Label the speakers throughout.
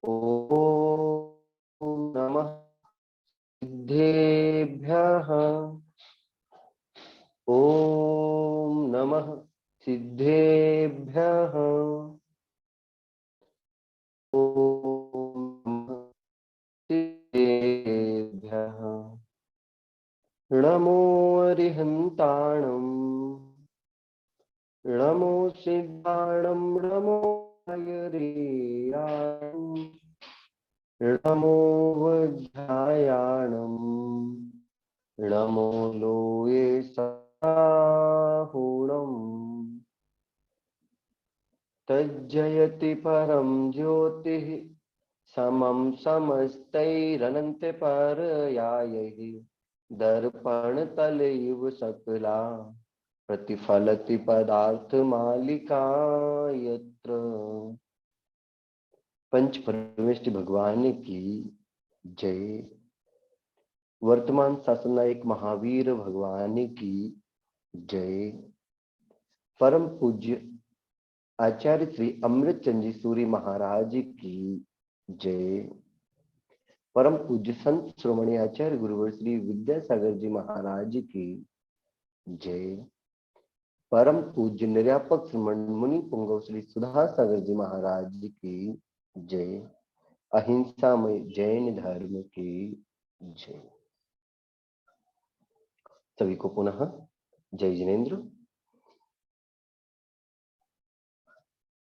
Speaker 1: ओम नमः सिद्धेभ्यः। ओम नमः सिद्धेभ्यः। ओम नमः सिद्धेभ्यः। नमो अरिहन्ताणं, नमो सिद्धाणं, नमो हयग्रीवाणं, नमो वज्रायाणं, नमो लोये साहुणम्। तज्जयति परं ज्योतिः समं समस्तैरनन्तपरयायैः। दर्पणतले इव सकला प्रतिफलति पदार्थमालिका यत्र। पंच परमेष्टि भगवान की जय। वर्तमान शासन नायक महावीर भगवान की जय। परम पूज्य आचार्य श्री अमृत चंद जी सूरी महाराज की जय। परम पूज्य संत श्रोमणी आचार्य गुरुवर श्री विद्यासागर जी महाराज की जय। परम पूज्य निर्यापक मुनि पुंगव श्री सुधा सागर जी महाराज की जय। अहिंसामय जैन धर्म की जय। सभी को पुनः जय जिनेन्द्र।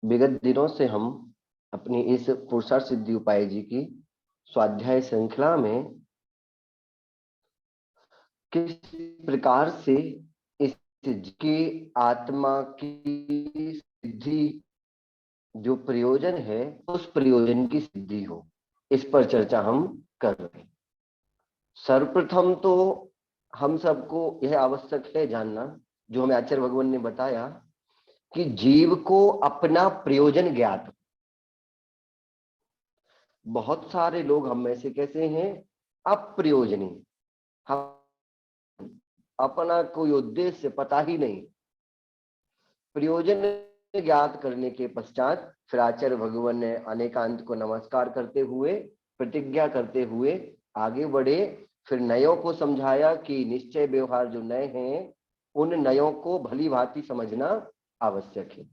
Speaker 1: विगत दिनों से हम अपनी इस पुरुषार्थ सिद्धि उपाय जी की स्वाध्याय श्रृंखला में किस प्रकार से इसकी आत्मा की सिद्धि जो प्रयोजन है उस प्रयोजन की सिद्धि हो, इस पर चर्चा हम कर रहे हैं। सर्वप्रथम तो हम सबको यह आवश्यक है जानना, जो हमें आचार्य भगवान ने बताया कि जीव को अपना प्रयोजन ज्ञात। बहुत सारे लोग हम में से कैसे हैं, अप्रयोजनी, हम अपना कोई उद्देश्य पता ही नहीं। प्रयोजन ज्ञात करने के पश्चात फिर आचार्य भगवान ने अनेकांत को नमस्कार करते हुए, प्रतिज्ञा करते हुए आगे बढ़े। फिर नयों को समझाया कि निश्चय व्यवहार जो नए हैं उन नयों को भली भांति समझना आवश्यक है।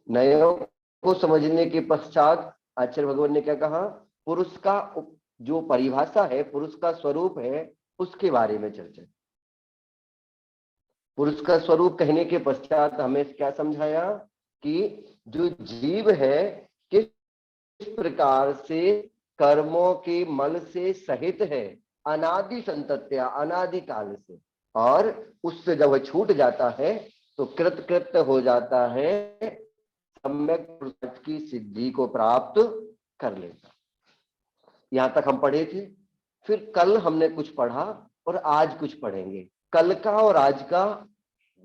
Speaker 1: नयों को समझने के पश्चात आचार्य भगवान ने क्या कहा, पुरुष का जो परिभाषा है, पुरुष का स्वरूप है, उसके बारे में चर्चा। पुरुष का स्वरूप कहने के पश्चात हमें क्या समझाया कि जो जीव है किस प्रकार से कर्मों के मल से सहित है, अनादि संतत्या, अनादि काल से, और उससे जब वह छूट जाता है तो कृतकृत्य हो जाता है, सम्यक पुरुष की सिद्धि को प्राप्त कर लेता। यहां तक हम पढ़े थे। फिर कल हमने कुछ पढ़ा और आज कुछ पढ़ेंगे। कल का और आज का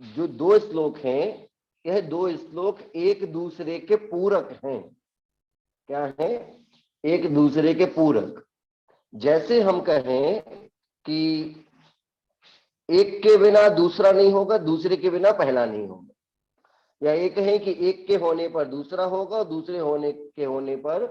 Speaker 1: जो दो श्लोक हैं, यह दो श्लोक एक दूसरे के पूरक हैं। क्या है? एक दूसरे के पूरक। जैसे हम कहें कि एक के बिना दूसरा नहीं होगा, दूसरे के बिना पहला नहीं होगा, या एक है कि एक के होने पर दूसरा होगा और दूसरे होने पर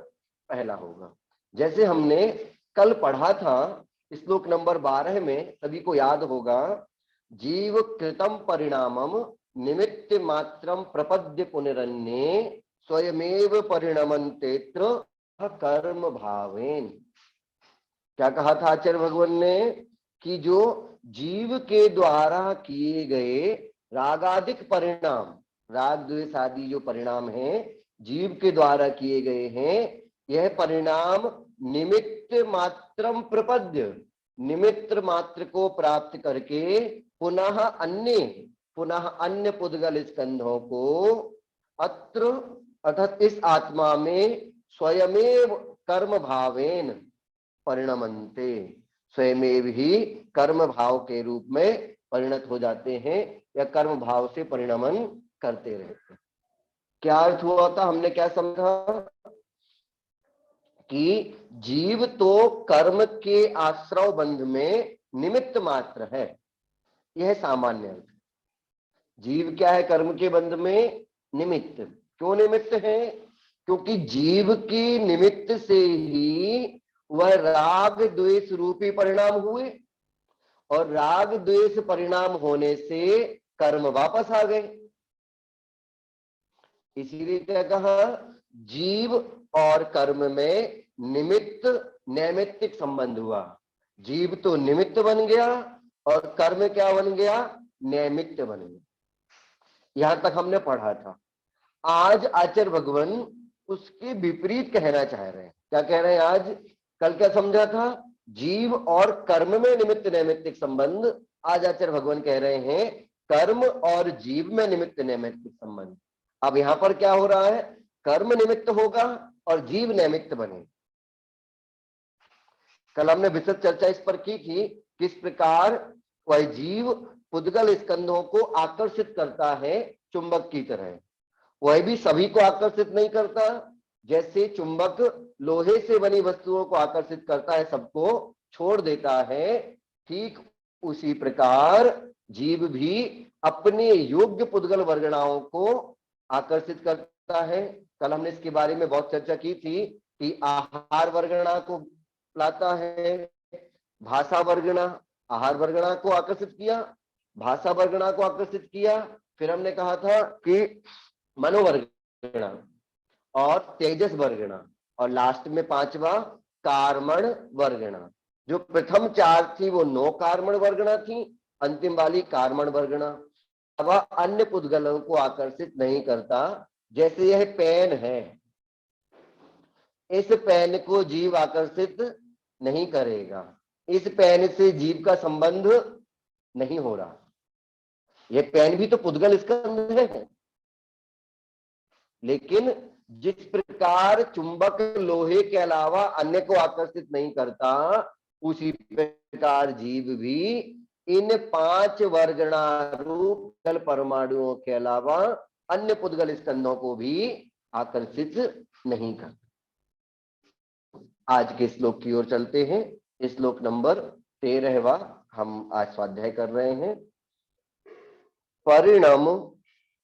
Speaker 1: पहला होगा। जैसे हमने कल पढ़ा था श्लोक नंबर 12 में, सभी को याद होगा, जीव कृतम परिणामम निमित्त मात्रम प्रपद्य पुनरन्ये स्वयमेव परिणमन्तेत्र कर्म भावेन। क्या कहा था आचार्य भगवान ने कि जो जीव के द्वारा किए गए रागादिक परिणाम, राग द्वेष आदि जो परिणाम हैं जीव के द्वारा किए गए हैं, यह परिणाम निमित्त मात्रम प्रपद्य, निमित्त मात्र को प्राप्त करके पुनः अन्य पुद्गल स्कंधों को अत्र अर्थात इस आत्मा में स्वयमेव कर्म भावेन परिणमन्ते, स्वयमेव ही कर्म भाव के रूप में परिणत हो जाते हैं या कर्म भाव से परिणमन करते रहते हैं। क्या अर्थ हुआ था? हमने क्या समझा कि जीव तो कर्म के आश्रव बंध में निमित्त मात्र है, यह सामान्य अर्थ। जीव क्या है? कर्म के बंध में निमित्त। क्यों निमित्त है? क्योंकि जीव की निमित्त से ही वह राग द्वेष रूपी परिणाम हुए, और राग द्वेष परिणाम होने से कर्म वापस आ गए। इसीलिए क्या कहा, जीव और कर्म में निमित्त नैमित्तिक संबंध हुआ। जीव तो निमित्त बन गया और कर्म क्या बन गया, नैमित्त बन गया। यहां तक हमने पढ़ा था। आज आचार्य भगवान उसके विपरीत कहना चाह रहे हैं। क्या कह रहे हैं आज? कल क्या समझा था, जीव और कर्म में निमित्त नैमित्तिक संबंध। आज आचार्य भगवान कह रहे हैं कर्म और जीव में निमित्त नैमित्तिक संबंध। अब यहां पर क्या हो रहा है, कर्म निमित्त होगा और जीव नैमित्त बने। कल हमने विस्तृत चर्चा इस पर की थी, किस प्रकार वह जीव पुद्गल स्कंधों को आकर्षित करता है चुंबक की तरह। वह भी सभी को आकर्षित नहीं करता, जैसे चुंबक लोहे से बनी वस्तुओं को आकर्षित करता है, सबको छोड़ देता है, ठीक उसी प्रकार जीव भी अपने योग्य पुद्गल वर्गणाओं को आकर्षित करता है। कल हमने इसके बारे में बहुत चर्चा की थी कि आहार वर्गणा को लाता है, भाषा वर्गणा, आहार वर्गणा को आकर्षित किया, भाषा वर्गणा को आकर्षित किया, फिर हमने कहा था कि मनोवर्गणा और तेजस वर्गणा, और लास्ट में पांचवा कार्मण वर्गणा। जो प्रथम चार थी वो नो कार्मण वर्गणा थी, अंतिम वाली कार्मण वर्गणा। वह अन्य पुद्गलों को आकर्षित नहीं करता। जैसे यह पेन है, इस पेन को जीव आकर्षित नहीं करेगा, इस पेन से जीव का संबंध नहीं हो रहा। यह पेन भी तो पुद्गल स्कंध है, लेकिन जिस प्रकार चुंबक लोहे के अलावा अन्य को आकर्षित नहीं करता, उसी प्रकार जीव भी इन पांच वर्गणारूप जल परमाणुओं के अलावा अन्य पुद्गल स्कंधों को भी आकर्षित नहीं करता। आज के श्लोक की ओर चलते हैं। श्लोक नंबर 13वां हम आज स्वाध्याय कर रहे हैं। परिणम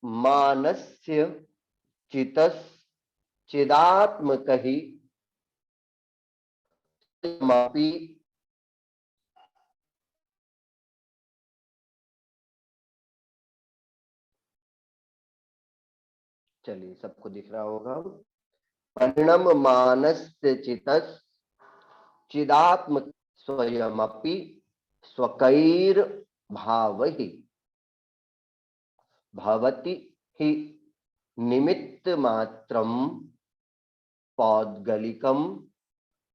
Speaker 1: मानस्य चितस चिदात्मक ही मापी। चलिए, सबको दिख रहा होगा। परिणम मानस्य चितस चिदात्मक स्वयमपि स्वकैर भावहि भवति हि निमित्त मात्रम पौद्गलिकम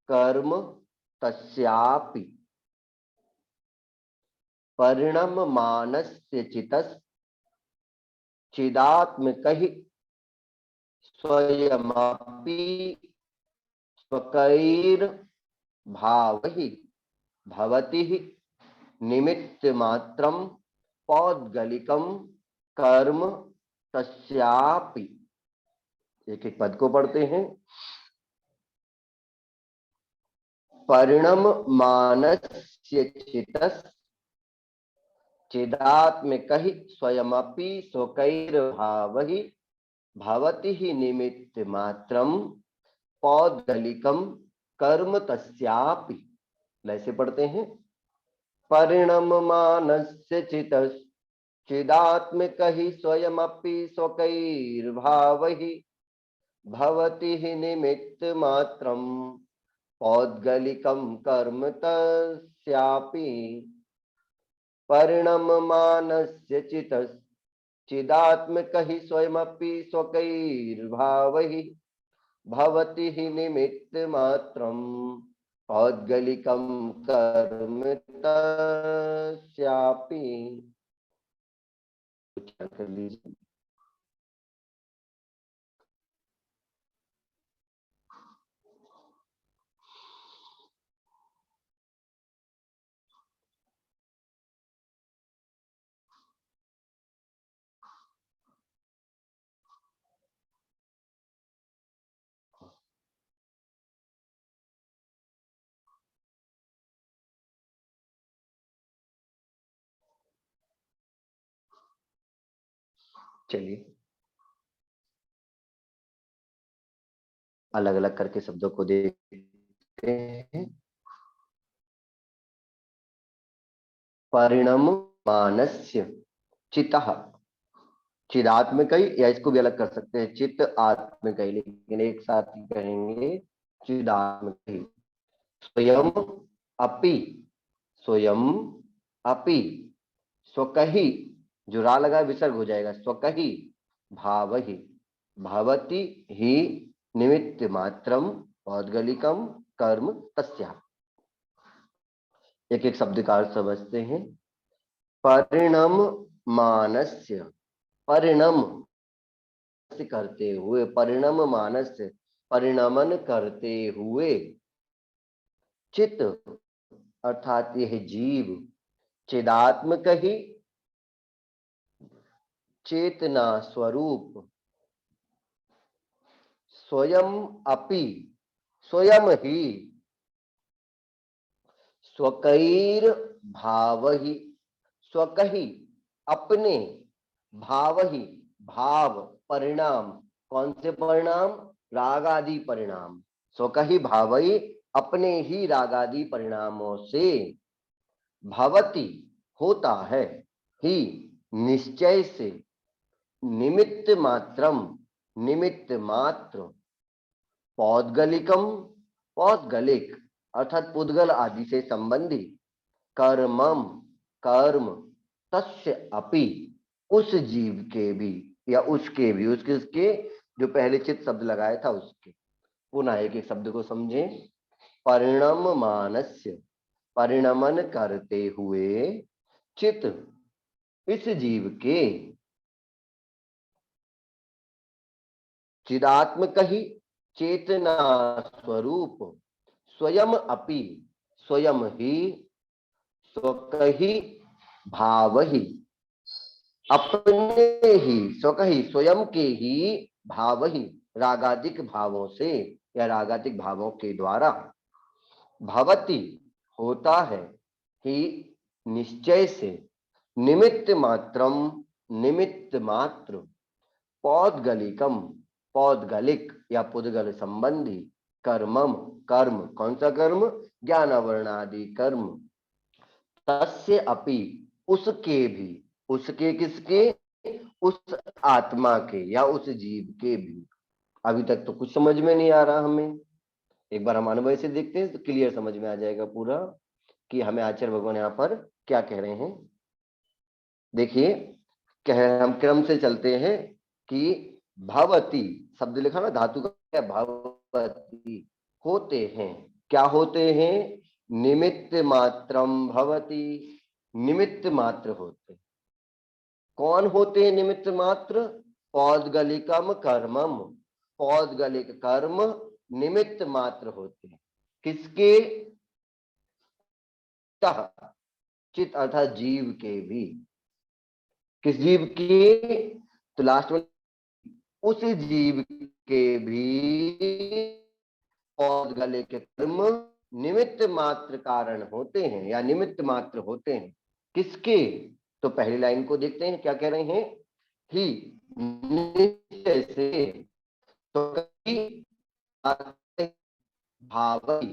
Speaker 1: कर्म तस्यापि। परिणम मानस्य चितस चिदात्मक ही स्वयमपि स्वकैर भावहि भवति हि निमित्त मात्रम पौद्गलिकम कर्म तस्यापि। एक एक पद को पढ़ते हैं। परिणम मानस्य चितस चिदात्मक ही स्वयमपि स्वकैर्भावहि भवति ही निमित्त मात्रम पौद्गलिकम कर्म तस्यापि। ऐसे पढ़ते हैं। परिणम मानस्य चितस चिदात्मक ही स्वयमपि स्वकैर्भावहि भवति ही निमित्त मात्रम पौद्गलिकम कर्म तस्यापि। परिणम मानस्य चितस चिदात्मक ही स्वयमपि स्वकैर्भावहि भवति ही निमित्त मात्रम पौद्गलिकम कर्म तस्यापि। उच्चारण कर लीजिए। चलिए, अलग अलग करके शब्दों को देखते हैं। परिणममानस्य चितः, चिदात्मकई, या इसको भी अलग कर सकते हैं चित्त आत्मकई, लेकिन एक साथ ही कहेंगे चिदात्मकई। स्वयं अपि, स्वयं अपि, स्वकहि, जो रा लगा विसर्ग हो जाएगा, स्वकहि भावहि भवति ही निमित्त मात्रम पौद्गलिकम कर्म तस्या। एक एक शब्द का अर्थ समझते हैं। परिणम मानस्य, परिणम करते हुए, परिणम मानस, परिणमन करते हुए, चित्त अर्थात यह जीव, चिदात्मक ही, चेतना स्वरूप, स्वयं अपि, स्वयं ही, स्वकैर भावहि, स्वकहि अपने, भावहि भाव, परिणाम, कौन से परिणाम? रागादि परिणाम। स्वकहि भावहि अपने ही रागादि परिणामों से, भवति होता है, ही निश्चय से, निमित्त मात्रम निमित्त मात्र, पौद्गलिकम पौद्गलिक अर्थात पुद्गल आदि से संबंधी, कर्मम कर्म, तस्य अपि उस जीव के भी, या उसके भी, उसके जो पहले चित शब्द लगाया था उसके। पुनः एक एक शब्द को समझें। परिणम मानस्य, परिणमन करते हुए, चित इस जीव के, चिदात्मक ही, चेतना स्वरूप, स्वयं अपि, स्वयं ही, स्वकहि भावहि अपने ही, स्वकहि स्वयं के ही, भावहि रागादिक भावों से या रागादिक भावों के द्वारा, भवति होता है, ही निश्चय से, निमित्त मात्रम निमित्त मात्र, पौद्गलिकम पौद्गलिक या पुद्गल संबंधी, कर्मम कर्म, कौन सा कर्म? ज्ञानावरणादि कर्म, तस्य अपि उसके भी, उसके किसके? उस आत्मा के या उस जीव के भी। अभी तक तो कुछ समझ में नहीं आ रहा हमें, एक बार हम अनुभव से देखते हैं तो क्लियर समझ में आ जाएगा पूरा कि हमें आचार्य भगवान यहाँ पर क्या कह रहे हैं। देखिए, कह हम क्रम से चलते हैं कि भवति शब्द लिखा ना, धातु का, भवति होते हैं, क्या होते हैं? निमित्त मात्रम भवति, निमित्त मात्र होते। कौन होते हैं निमित्त मात्र? पौद्गलिकम कर्मम, पौद्गलिक कर्म निमित्त मात्र होते हैं। किसके? चित अर्थात जीव के भी। किस जीव की? तो लास्ट में उस जीव के भी पौद्गलिक कर्म निमित्त मात्र कारण होते हैं या निमित्त मात्र होते हैं। किसके? तो पहली लाइन को देखते हैं, क्या कह रहे हैं? ही निश्चय से, तो भावई,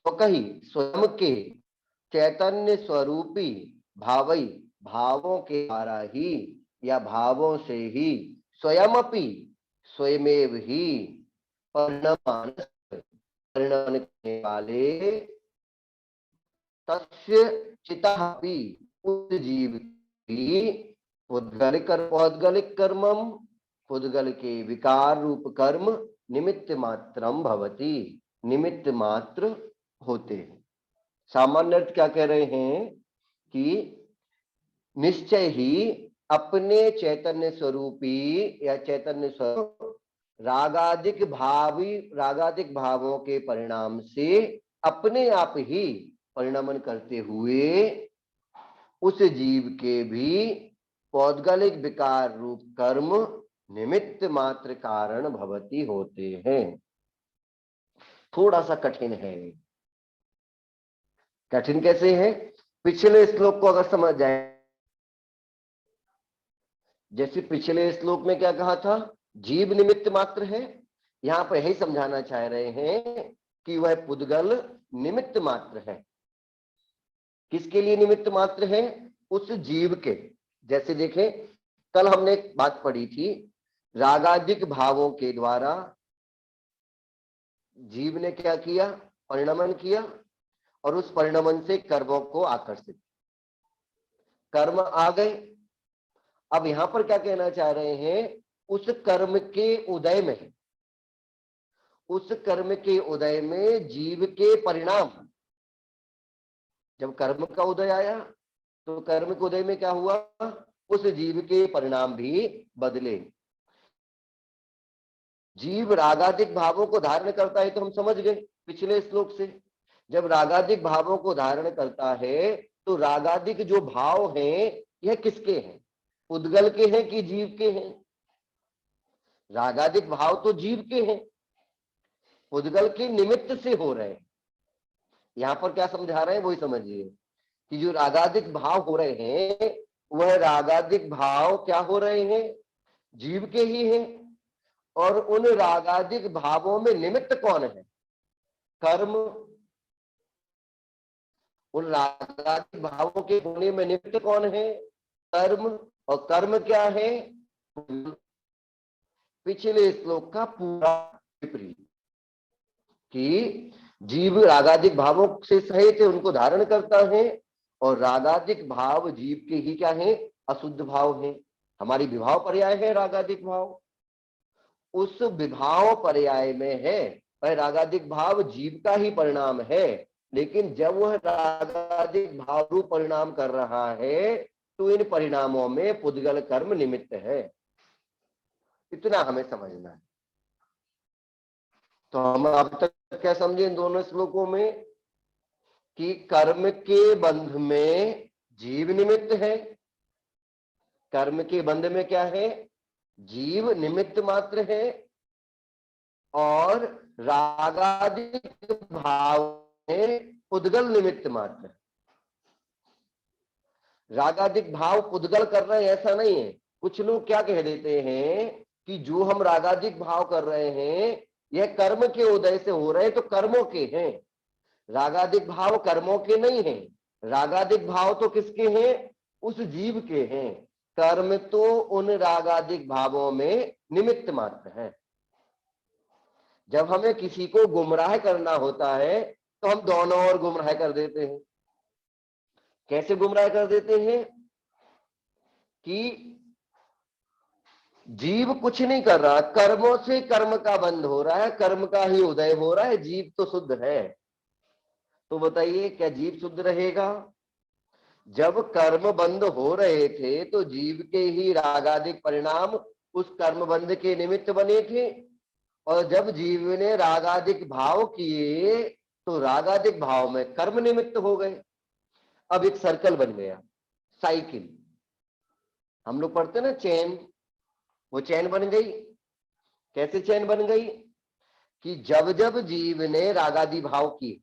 Speaker 1: तो कही स्वयं के, चैतन्य स्वरूपी, भावई भावों के द्वारा ही या भावों से ही, स्वयमपि स्वयमेव ही, परिणमान परिणमन करने वाले, तस्य चितः अपि उस जीव की, पौद्गलिक कर्मम, पुद्गल के विकार रूप कर्म, निमित्त मात्रम भवति, निमित्त मात्र होते हैं। सामान्य अर्थ क्या कह रहे हैं कि निश्चय ही अपने चैतन्य स्वरूपी या चैतन्य स्वरूप रागादिक भावों के परिणाम से अपने आप ही परिणमन करते हुए उस जीव के भी पौद्गलिक विकार रूप कर्म निमित्त मात्र कारण भवती होते हैं। थोड़ा सा कठिन है। कठिन कैसे है? पिछले श्लोक को अगर समझ जाए, जैसे पिछले श्लोक में क्या कहा था? जीव निमित्त मात्र है, यहां पर यही समझाना चाह रहे हैं कि वह पुद्गल निमित्त मात्र है। किसके लिए निमित्त मात्र है? उस जीव के। जैसे देखें, कल हमने एक बात पढ़ी थी, रागादिक भावों के द्वारा जीव ने क्या किया? परिणमन किया, और उस परिणमन से कर्मों को आकर्षित, कर्म आ गए। अब यहां पर क्या कहना चाह रहे हैं? उस कर्म के उदय में, उस कर्म के उदय में जीव के परिणाम, जब कर्म का उदय आया तो कर्म के उदय में क्या हुआ? उस जीव के परिणाम भी बदले। जीव रागादिक भावों को धारण करता है तो हम समझ गए पिछले श्लोक से, जब रागादिक भावों को धारण करता है तो रागादिक जो भाव हैं यह किसके हैं? पुद्गल के हैं कि जीव के हैं? रागादिक भाव तो जीव के हैं, पुद्गल के निमित्त से हो रहे हैं। यहां पर क्या समझा रहे हैं वही समझिए कि जो रागादिक भाव हो रहे हैं वह रागादिक भाव क्या हो रहे हैं? जीव के ही हैं। और उन रागादिक भावों में निमित्त कौन है? कर्म। उन रागादिक भावों के होने में निमित्त कौन है? कर्म। और कर्म क्या है? पिछले श्लोक का पूरा विपरीत, कि जीव रागादिक भावों से सहित उनको धारण करता है, और रागादिक भाव जीव के ही क्या है? अशुद्ध भाव है। हमारी विभाव पर्याय है रागादिक भाव, उस विभाव पर्याय में है। वह रागादिक भाव जीव का ही परिणाम है, लेकिन जब वह रागादिक भाव रूप परिणाम कर रहा है तो इन परिणामों में पुद्गल कर्म निमित्त है। इतना हमें समझना है। तो हम अब तक क्या समझे इन दोनों श्लोकों में? कि कर्म के बंध में जीव निमित्त है। कर्म के बंध में क्या है? जीव निमित्त मात्र है। और रागादिक भाव में पुद्गल निमित्त मात्र है। रागादिक भाव पुद्गल कर रहे हैं ऐसा नहीं है। कुछ लोग क्या कह देते हैं कि जो हम रागादिक भाव कर रहे हैं यह कर्म के उदय से हो रहे हैं तो कर्मों के हैं। रागादिक भाव कर्मों के नहीं हैं, रागादिक भाव तो किसके हैं? उस जीव के हैं। कर्म तो उन रागादिक भावों में निमित्त मात्र है। जब हमें किसी को गुमराह करना होता है तो हम दोनों ओर गुमराह कर देते हैं। कैसे गुमराह कर देते हैं? कि जीव कुछ नहीं कर रहा, कर्मों से कर्म का बंध हो रहा है, कर्म का ही उदय हो रहा है, जीव तो शुद्ध है। तो बताइए क्या जीव शुद्ध रहेगा? जब कर्म बंद हो रहे थे तो जीव के ही रागादिक परिणाम उस कर्म बंध के निमित्त बने थे, और जब जीव ने रागादिक भाव किए तो रागादिक भाव में कर्म निमित्त हो गए। अब एक सर्कल बन गया, साइकिल। हम लोग पढ़ते ना चैन, वो चैन बन गई। कैसे चैन बन गई? कि जब जब जीव ने रागादि भाव किए,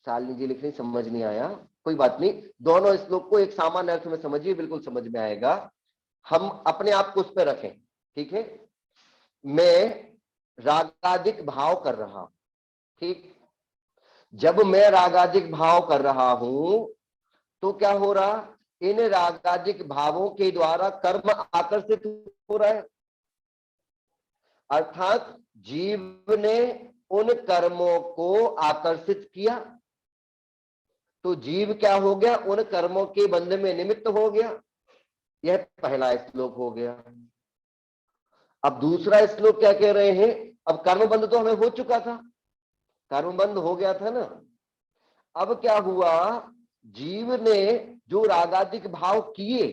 Speaker 1: शालिनी जी लिख रही समझ नहीं आया, कोई बात नहीं, दोनों श्लोक को एक सामान्य अर्थ में समझिए, बिल्कुल समझ में आएगा। हम अपने आप को उस पर रखें, ठीक है? मैं रागादिक भाव कर रहा हूं, ठीक? जब मैं रागादिक भाव कर रहा हूं तो क्या हो रहा? इन रागादिक भावों के द्वारा कर्म आकर्षित हो रहा है, अर्थात जीव ने उन कर्मों को आकर्षित किया तो जीव क्या हो गया? उन कर्मों के बंध में निमित्त हो गया। यह पहला श्लोक हो गया। अब दूसरा श्लोक क्या कह रहे हैं? अब कर्म बंध तो हमें हो चुका था, कर्म बंध हो गया था ना। अब क्या हुआ? जीव ने जो रागादिक भाव किए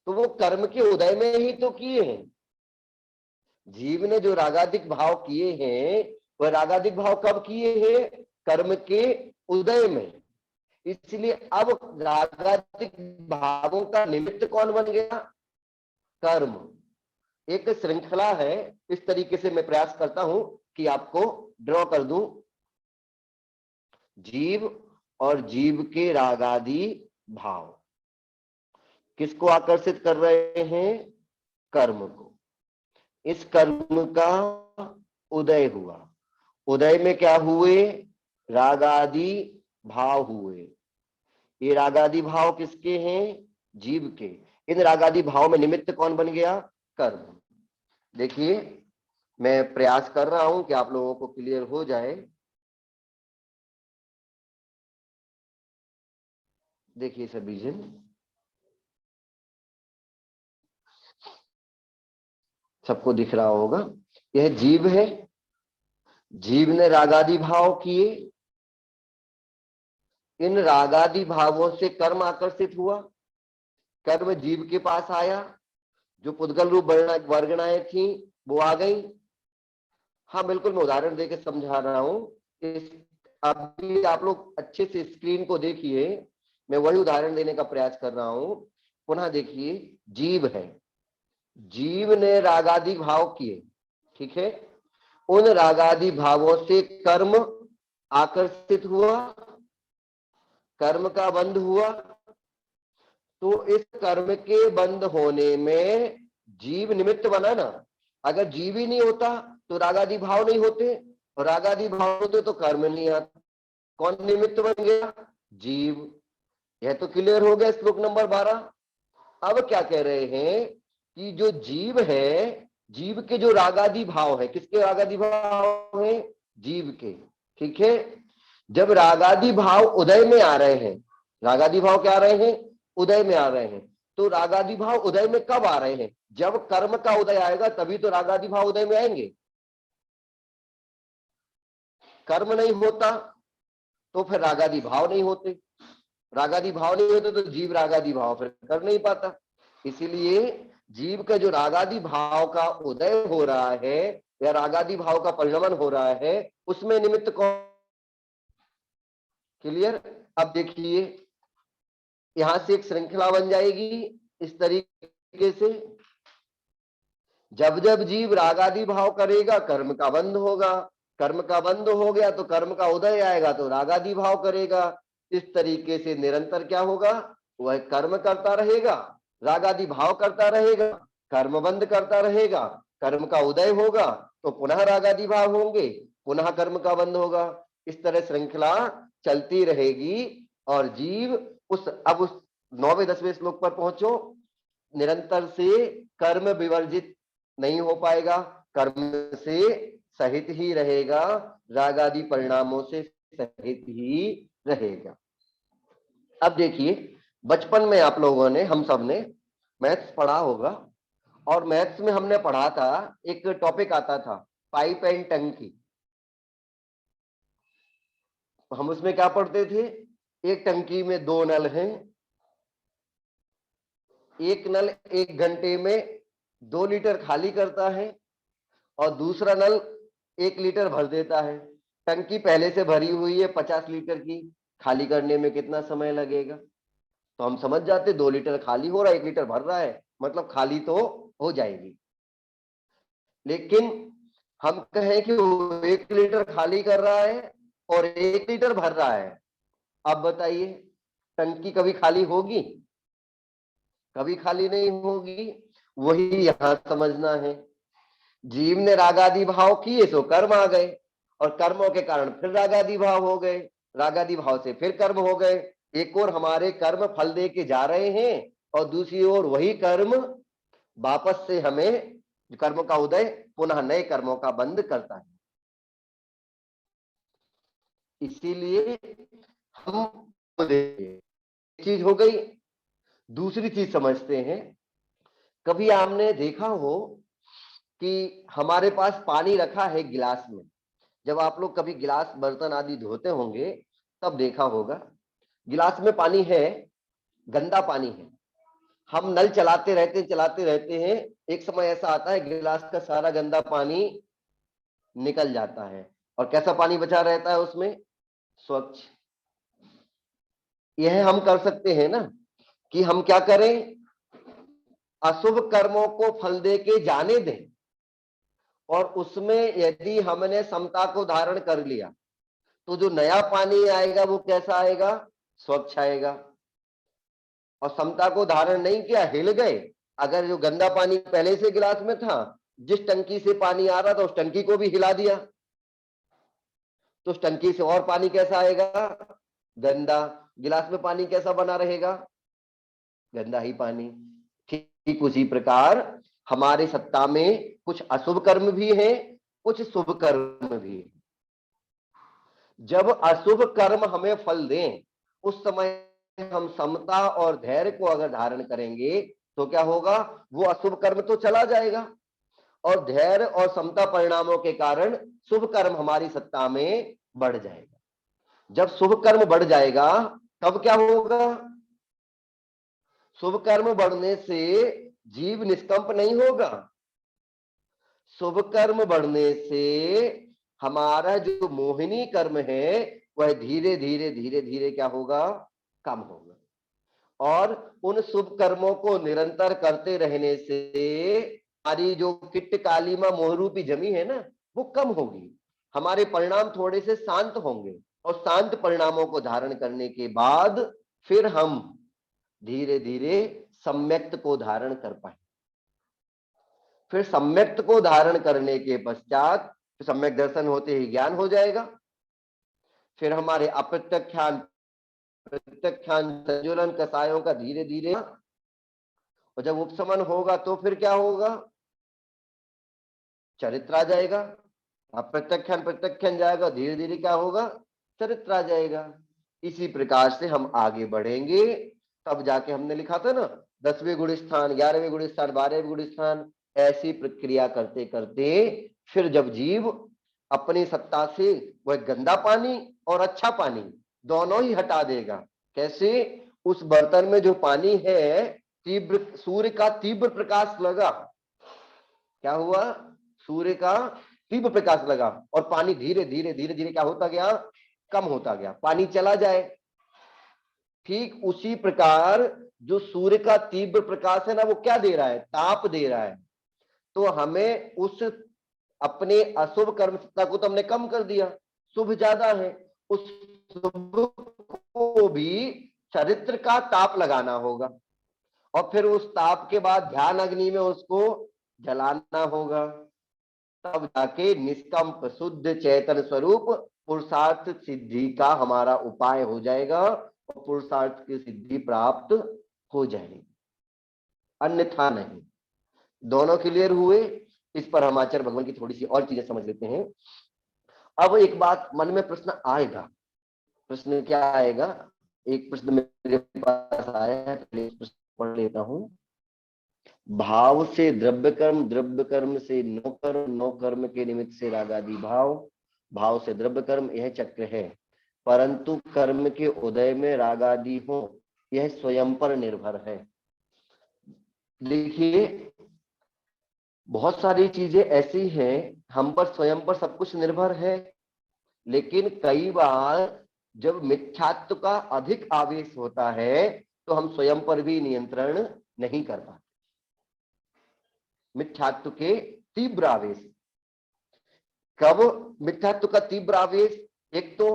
Speaker 1: तो वो कर्म के उदय में ही तो किए हैं। जीव ने जो रागादिक भाव किए हैं वह रागादिक भाव कब किए हैं? कर्म के उदय में। इसलिए अब रागादिक भावों का निमित्त कौन बन गया? कर्म। एक श्रृंखला है, इस तरीके से मैं प्रयास करता हूं कि आपको ड्रॉ कर दूं। जीव और जीव के रागादि भाव किसको आकर्षित कर रहे हैं? कर्म को। इस कर्म का उदय हुआ। उदय में क्या हुए? रागादि भाव हुए। ये रागादि भाव किसके हैं? जीव के। इन रागादि भाव में निमित्त कौन बन गया? कर्म। देखिए, मैं प्रयास कर रहा हूं कि आप लोगों को क्लियर हो जाए। देखिए सभी जन, सबको दिख रहा होगा, यह जीव है। जीव ने रागादि भाव किए। इन रागादि भावों से कर्म आकर्षित हुआ। कर्म जीव के पास आया। जो पुद्गल रूप वर्गणाएं थी वो आ गई। हाँ बिल्कुल, मैं उदाहरण देकर समझा रहा हूं। इस अभी आप लोग अच्छे से स्क्रीन को देखिए। मैं वही उदाहरण देने का प्रयास कर रहा हूं। पुनः देखिए, जीव है। जीव ने रागादि भाव किए, ठीक है। उन रागादि भावों से कर्म आकर्षित हुआ, कर्म का बंध हुआ। तो इस कर्म के बंद होने में जीव निमित्त बना ना। अगर जीव ही नहीं होता तो रागादि भाव नहीं होते, और रागादि भाव होते तो कर्म नहीं आता। कौन निमित्त बन गया? जीव। यह तो क्लियर हो गया श्लोक नंबर 12। अब क्या कह रहे हैं कि जो जीव है, जीव के जो रागादि भाव है, किसके रागादि भाव है? जीव के, ठीक है। जब रागादि भाव उदय में आ रहे हैं, रागादि भाव क्या आ रहे हैं? उदय में आ रहे हैं। तो रागादि भाव उदय में कब आ रहे हैं? जब कर्म का उदय आएगा तभी तो रागादि भाव उदय में आएंगे। कर्म नहीं होता तो फिर रागादि भाव नहीं होते। रागादि भाव नहीं होते तो जीव रागादि भाव फिर कर नहीं पाता। इसीलिए जीव का जो रागादि भाव का उदय हो रहा है या रागादि भाव का परिणमन हो रहा है, उसमें निमित्त कौन? क्लियर? अब देखिए, यहां से एक श्रृंखला बन जाएगी इस तरीके से। जब जब जीव रागादि भाव करेगा कर्म का बंध होगा। कर्म का बंध हो गया तो कर्म का उदय आएगा तो रागादि भाव करेगा। इस तरीके से निरंतर क्या होगा? वह कर्म करता रहेगा, रागादि भाव करता रहेगा, कर्म बंध करता रहेगा। कर्म का उदय होगा तो पुनः रागादि भाव होंगे, पुनः कर्म का बंध होगा। इस तरह श्रृंखला चलती रहेगी। और जीव अब उस 9वें 10वें श्लोक पर पहुंचो। निरंतर से कर्म विवर्जित नहीं हो पाएगा, कर्म से सहित ही रहेगा, रागादि परिणामों से सहित ही रहेगा। अब देखिए, बचपन में आप लोगों ने, हम सब ने मैथ्स पढ़ा होगा, और मैथ्स में हमने पढ़ा था, एक टॉपिक आता था पाइप एंड टंकी। हम उसमें क्या पढ़ते थे? एक टंकी में 2 नल हैं। एक नल 1 घंटे में 2 लीटर खाली करता है और दूसरा नल 1 लीटर भर देता है। टंकी पहले से भरी हुई है 50 लीटर की, खाली करने में कितना समय लगेगा? तो हम समझ जाते 2 लीटर खाली हो रहा है, 1 लीटर भर रहा है, मतलब खाली तो हो जाएगी। लेकिन हम कहें कि वो 1 लीटर खाली कर रहा है और 1 लीटर भर रहा है, अब बताइए टंकी कभी खाली होगी? कभी खाली नहीं होगी। वही यहां समझना है। जीव ने रागादि भाव किए तो कर्म आ गए, और कर्मों के कारण फिर रागादि भाव हो गए, रागादि भाव से फिर कर्म हो गए। एक और हमारे कर्म फल दे के जा रहे हैं, और दूसरी ओर वही कर्म वापस से हमें कर्म का उदय, पुनः नए कर्मों का बंध करता है। इसीलिए हम चीज हो गई। दूसरी चीज समझते हैं। कभी आपने देखा हो कि हमारे पास पानी रखा है गिलास में। जब आप लोग कभी गिलास बर्तन आदि धोते होंगे तब देखा होगा, गिलास में पानी है, गंदा पानी है। हम नल चलाते रहते हैं, एक समय ऐसा आता है गिलास का सारा गंदा पानी निकल जाता है, और कैसा पानी बचा रहता है उसमें? स्वच्छ। यह हम कर सकते हैं ना, कि हम क्या करें? अशुभ कर्मों को फल दे के जाने दें, और उसमें यदि हमने समता को धारण कर लिया तो जो नया पानी आएगा वो कैसा आएगा? स्वच्छ आएगा। और समता को धारण नहीं किया, हिल गए, अगर जो गंदा पानी पहले से गिलास में था जिस टंकी से पानी आ रहा था उस टंकी को भी हिला दिया, तो उस टंकी से और पानी कैसा आएगा? गंदा। गिलास में पानी कैसा बना रहेगा? गंदा ही पानी। ठीक उसी प्रकार हमारे सत्ता में कुछ अशुभ कर्म भी है, कुछ शुभ कर्म भी है। जब अशुभ कर्म हमें फल दें उस समय हम समता और धैर्य को अगर धारण करेंगे तो क्या होगा? वो अशुभ कर्म तो चला जाएगा और धैर्य और समता परिणामों के कारण शुभ कर्म हमारी सत्ता में बढ़ जाएगा। जब शुभ कर्म बढ़ जाएगा तब क्या होगा? शुभ कर्म बढ़ने से जीव निष्कंप नहीं होगा। शुभ कर्म बढ़ने से हमारा जो मोहिनी कर्म है वह धीरे धीरे धीरे धीरे क्या होगा? कम होगा। और उन शुभ कर्मों को निरंतर करते रहने से हमारी जो किट्ट कालीमा मोहरूपी जमी है ना, वो कम होगी। हमारे परिणाम थोड़े से शांत होंगे और शांत परिणामों को धारण करने के बाद फिर हम धीरे धीरे सम्यक्त को धारण कर पाए। फिर सम्यक्त को धारण करने के पश्चात सम्यक दर्शन होते ही ज्ञान हो जाएगा। फिर हमारे अप्रत्यक्षान प्रत्यक्षान संजुलन कसायों का धीरे धीरे, और जब उपशमन होगा तो फिर क्या होगा? चरित्र आ जाएगा। अप्रत्यक्षान प्रत्यक्षान जाएगा, धीरे धीरे क्या होगा? चरित्र आ जाएगा। इसी प्रकार से हम आगे बढ़ेंगे। तब जाके हमने लिखा था ना 10वें गुण स्थान, 11वें गुण स्थान, 12वें गुण स्थान, ऐसी प्रक्रिया करते करते फिर जब जीव अपनी सत्ता से वह गंदा पानी और अच्छा पानी दोनों ही हटा देगा। कैसे? उस बर्तन में जो पानी है, तीव्र सूर्य का तीव्र प्रकाश लगा, क्या हुआ? सूर्य का तीव्र प्रकाश लगा और पानी धीरे धीरे धीरे धीरे क्या होता गया? कम होता गया, पानी चला जाए। ठीक उसी प्रकार जो सूर्य का तीव्र प्रकाश है ना, वो क्या दे रहा है? ताप दे रहा है। तो हमें उस अपने अशुभ कर्म सत्ता को तो हमने कम कर दिया, शुभ ज्यादा है, उस शुभ को भी चरित्र का ताप लगाना होगा और फिर उस ताप के बाद ध्यान अग्नि में उसको जलाना होगा। तब जाके निष्कंप शुद्ध चैतन्य स्वरूप पुरुषार्थ सिद्धि का हमारा उपाय हो जाएगा और पुरुषार्थ की सिद्धि प्राप्त हो जाएगी, अन्यथा नहीं। दोनों क्लियर हुए? इस पर हम आचार्य भगवान की थोड़ी सी और चीजें समझ लेते हैं। अब एक बात मन में प्रश्न आएगा। प्रश्न क्या आएगा? एक प्रश्न मेरे पास आया है, पहले प्रश्न पढ़ लेता हूं। भाव से द्रव्य कर्म, द्रव्य कर्म से नो कर्म, नो कर्म के निमित्त से रागादि भाव, भाव से द्रव्य कर्म, यह चक्र है। परंतु कर्म के उदय में रागादि हो, यह स्वयं पर निर्भर है। देखिए, बहुत सारी चीजें ऐसी हैं हम पर स्वयं पर सब कुछ निर्भर है, लेकिन कई बार जब मिथ्यात्व का अधिक आवेश होता है तो हम स्वयं पर भी नियंत्रण नहीं कर पाते। मिथ्यात्व के तीव्र आवेश, कब मिथ्यात्व का तीव्र आवेश? एक तो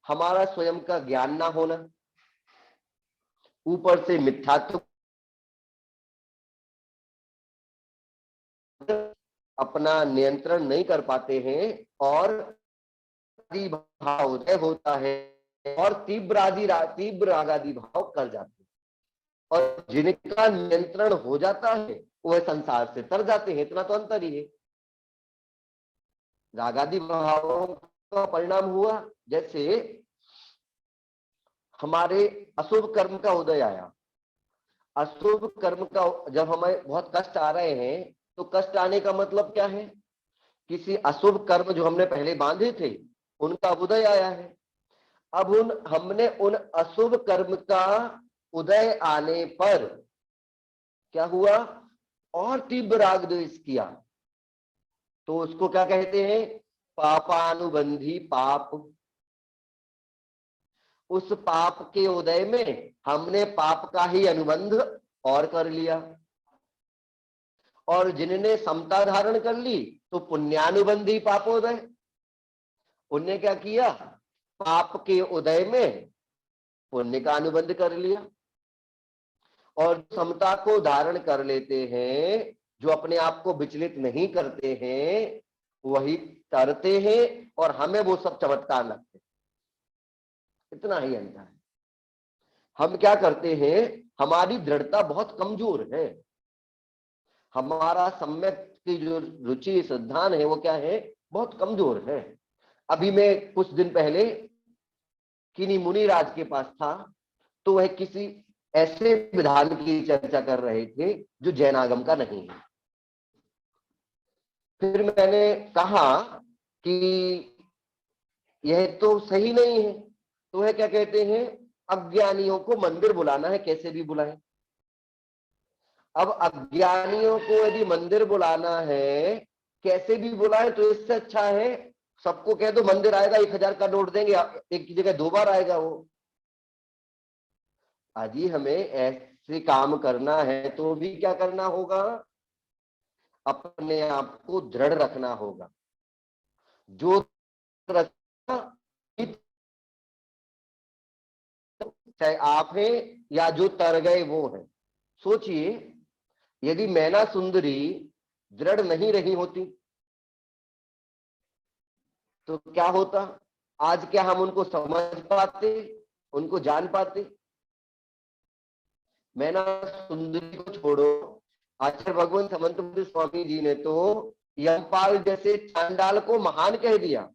Speaker 1: हमारा स्वयं का ज्ञान ना होना, ऊपर से मिथ्यात्व अपना नियंत्रण नहीं कर पाते हैं और भाव उदय होता है और तीव्र रागादि भाव कर जाते हैं, और जिनका नियंत्रण हो जाता है वह संसार से तर जाते हैं। इतना तो अंतर ही है। रागादि भावों का परिणाम हुआ, जैसे हमारे अशुभ कर्म का उदय आया। अशुभ कर्म का जब हमें बहुत कष्ट आ रहे हैं तो कष्ट आने का मतलब क्या है? किसी अशुभ कर्म जो हमने पहले बांधे थे उनका उदय आया है। अब हमने उन अशुभ कर्म का उदय आने पर क्या हुआ? और तीव्र राग द्वेष किया, तो उसको क्या कहते हैं? पापानुबंधी पाप। उस पाप के उदय में हमने पाप का ही अनुबंध और कर लिया, और जिनने समता धारण कर ली तो पुण्यानुबंधी पापोदय। उनने क्या किया? पाप के उदय में पुण्य का अनुबंध कर लिया। और समता को धारण कर लेते हैं जो अपने आप को विचलित नहीं करते हैं वही तरते हैं और हमें वो सब चमत्कार लगते हैं। इतना ही अंतर है। हम क्या करते हैं, हमारी दृढ़ता बहुत कमजोर है, हमारा सम्यक की जो रुचि सिद्धांत है वो क्या है, बहुत कमजोर है। अभी मैं कुछ दिन पहले किन्हीं मुनिराज के पास था, तो वह किसी ऐसे विधान की चर्चा कर रहे थे जो जैनागम का नहीं है। फिर मैंने कहा कि यह तो सही नहीं है। तो वह क्या कहते हैं, अज्ञानियों को मंदिर बुलाना है, कैसे भी बुलाएं। अब अज्ञानियों को यदि मंदिर बुलाना है, कैसे भी बुलाएं, तो इससे अच्छा है सबको कह दो मंदिर आएगा, 1000 का नोट देंगे, एक की जगह 2 बार आएगा वो। अजी हमें ऐसे काम करना है तो भी क्या करना होगा, अपने आप को दृढ़ रखना होगा। जो रखना, चाहे आप हैं या जो तर गए वो है। सोचिए, यदि मैना सुंदरी दृढ़ नहीं रही होती तो क्या होता, आज क्या हम उनको समझ पाते, उनको जान पाते। मैना सुंदरी को छोड़ो, आचार्य भगवान समंत स्वामी जी ने तो यमपाल जैसे चांडाल को महान कह दिया।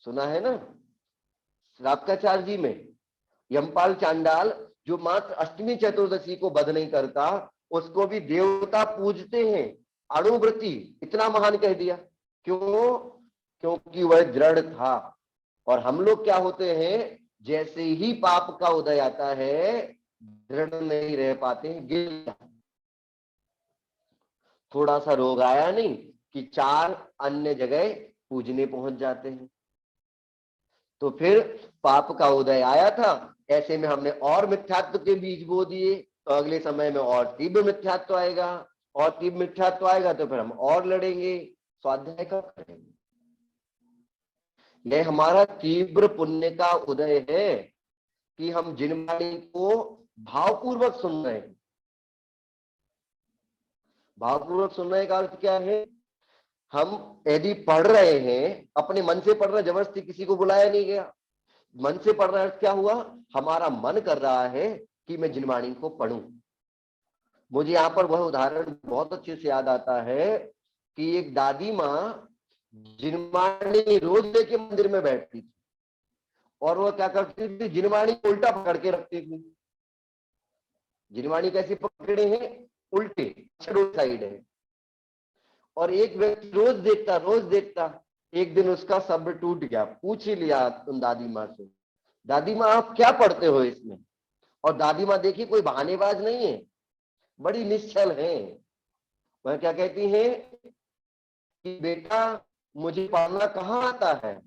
Speaker 1: सुना है ना श्रावकाचार्य जी में, यमपाल चांडाल जो मात्र अष्टमी चतुर्दशी को वध नहीं करता, उसको भी देवता पूजते हैं, अणुव्रती, इतना महान कह दिया। क्यों? क्योंकि वह दृढ़ था। और हम लोग क्या होते हैं, जैसे ही पाप का उदय आता है दृढ़ नहीं रह पाते हैं, गिर, थोड़ा सा रोग आया नहीं कि 4 अन्य जगह पूजने पहुंच जाते हैं। तो फिर पाप का उदय आया था, ऐसे में हमने और मिथ्यात्व के बीज बो दिए, तो अगले समय में और तीव्र मिथ्यात्व आएगा, और तीव्र मिथ्यात्व आएगा तो फिर हम और लड़ेंगे, स्वाध्याय कब करेंगे। यह हमारा तीव्र पुण्य का उदय है कि हम जिनवाणी को भावपूर्वक सुन रहे हैं। भावपूर्वक सुनने का अर्थ क्या है, हम यदि पढ़ रहे हैं, अपने मन से पढ़ रहे, जबरदस्ती किसी को बुलाया नहीं गया, मन से पढ़ रहा है, क्या हुआ, हमारा मन कर रहा है कि मैं जिनवाणी को पढ़ूं। मुझे यहाँ पर वह उदाहरण बहुत अच्छे से याद आता है कि एक दादी माँ जिनवाणी रोज लेके मंदिर में बैठती थी, और वह क्या करती थी, जिनवाणी उल्टा पकड़ के रखती थी। जिनवाणी कैसी पकड़े हैं, उल्टे, साइड है। और एक व्यक्ति रोज देखता, एक दिन उसका सब्र टूट गया, पूछ ही लिया उन दादी माँ से, दादी माँ आप क्या पढ़ते हो इसमें। और दादी माँ देखी कोई बहानेबाज नहीं है, बड़ी निश्चल है। वह क्या कहती है कि बेटा मुझे पढ़ना कहाँ आता है,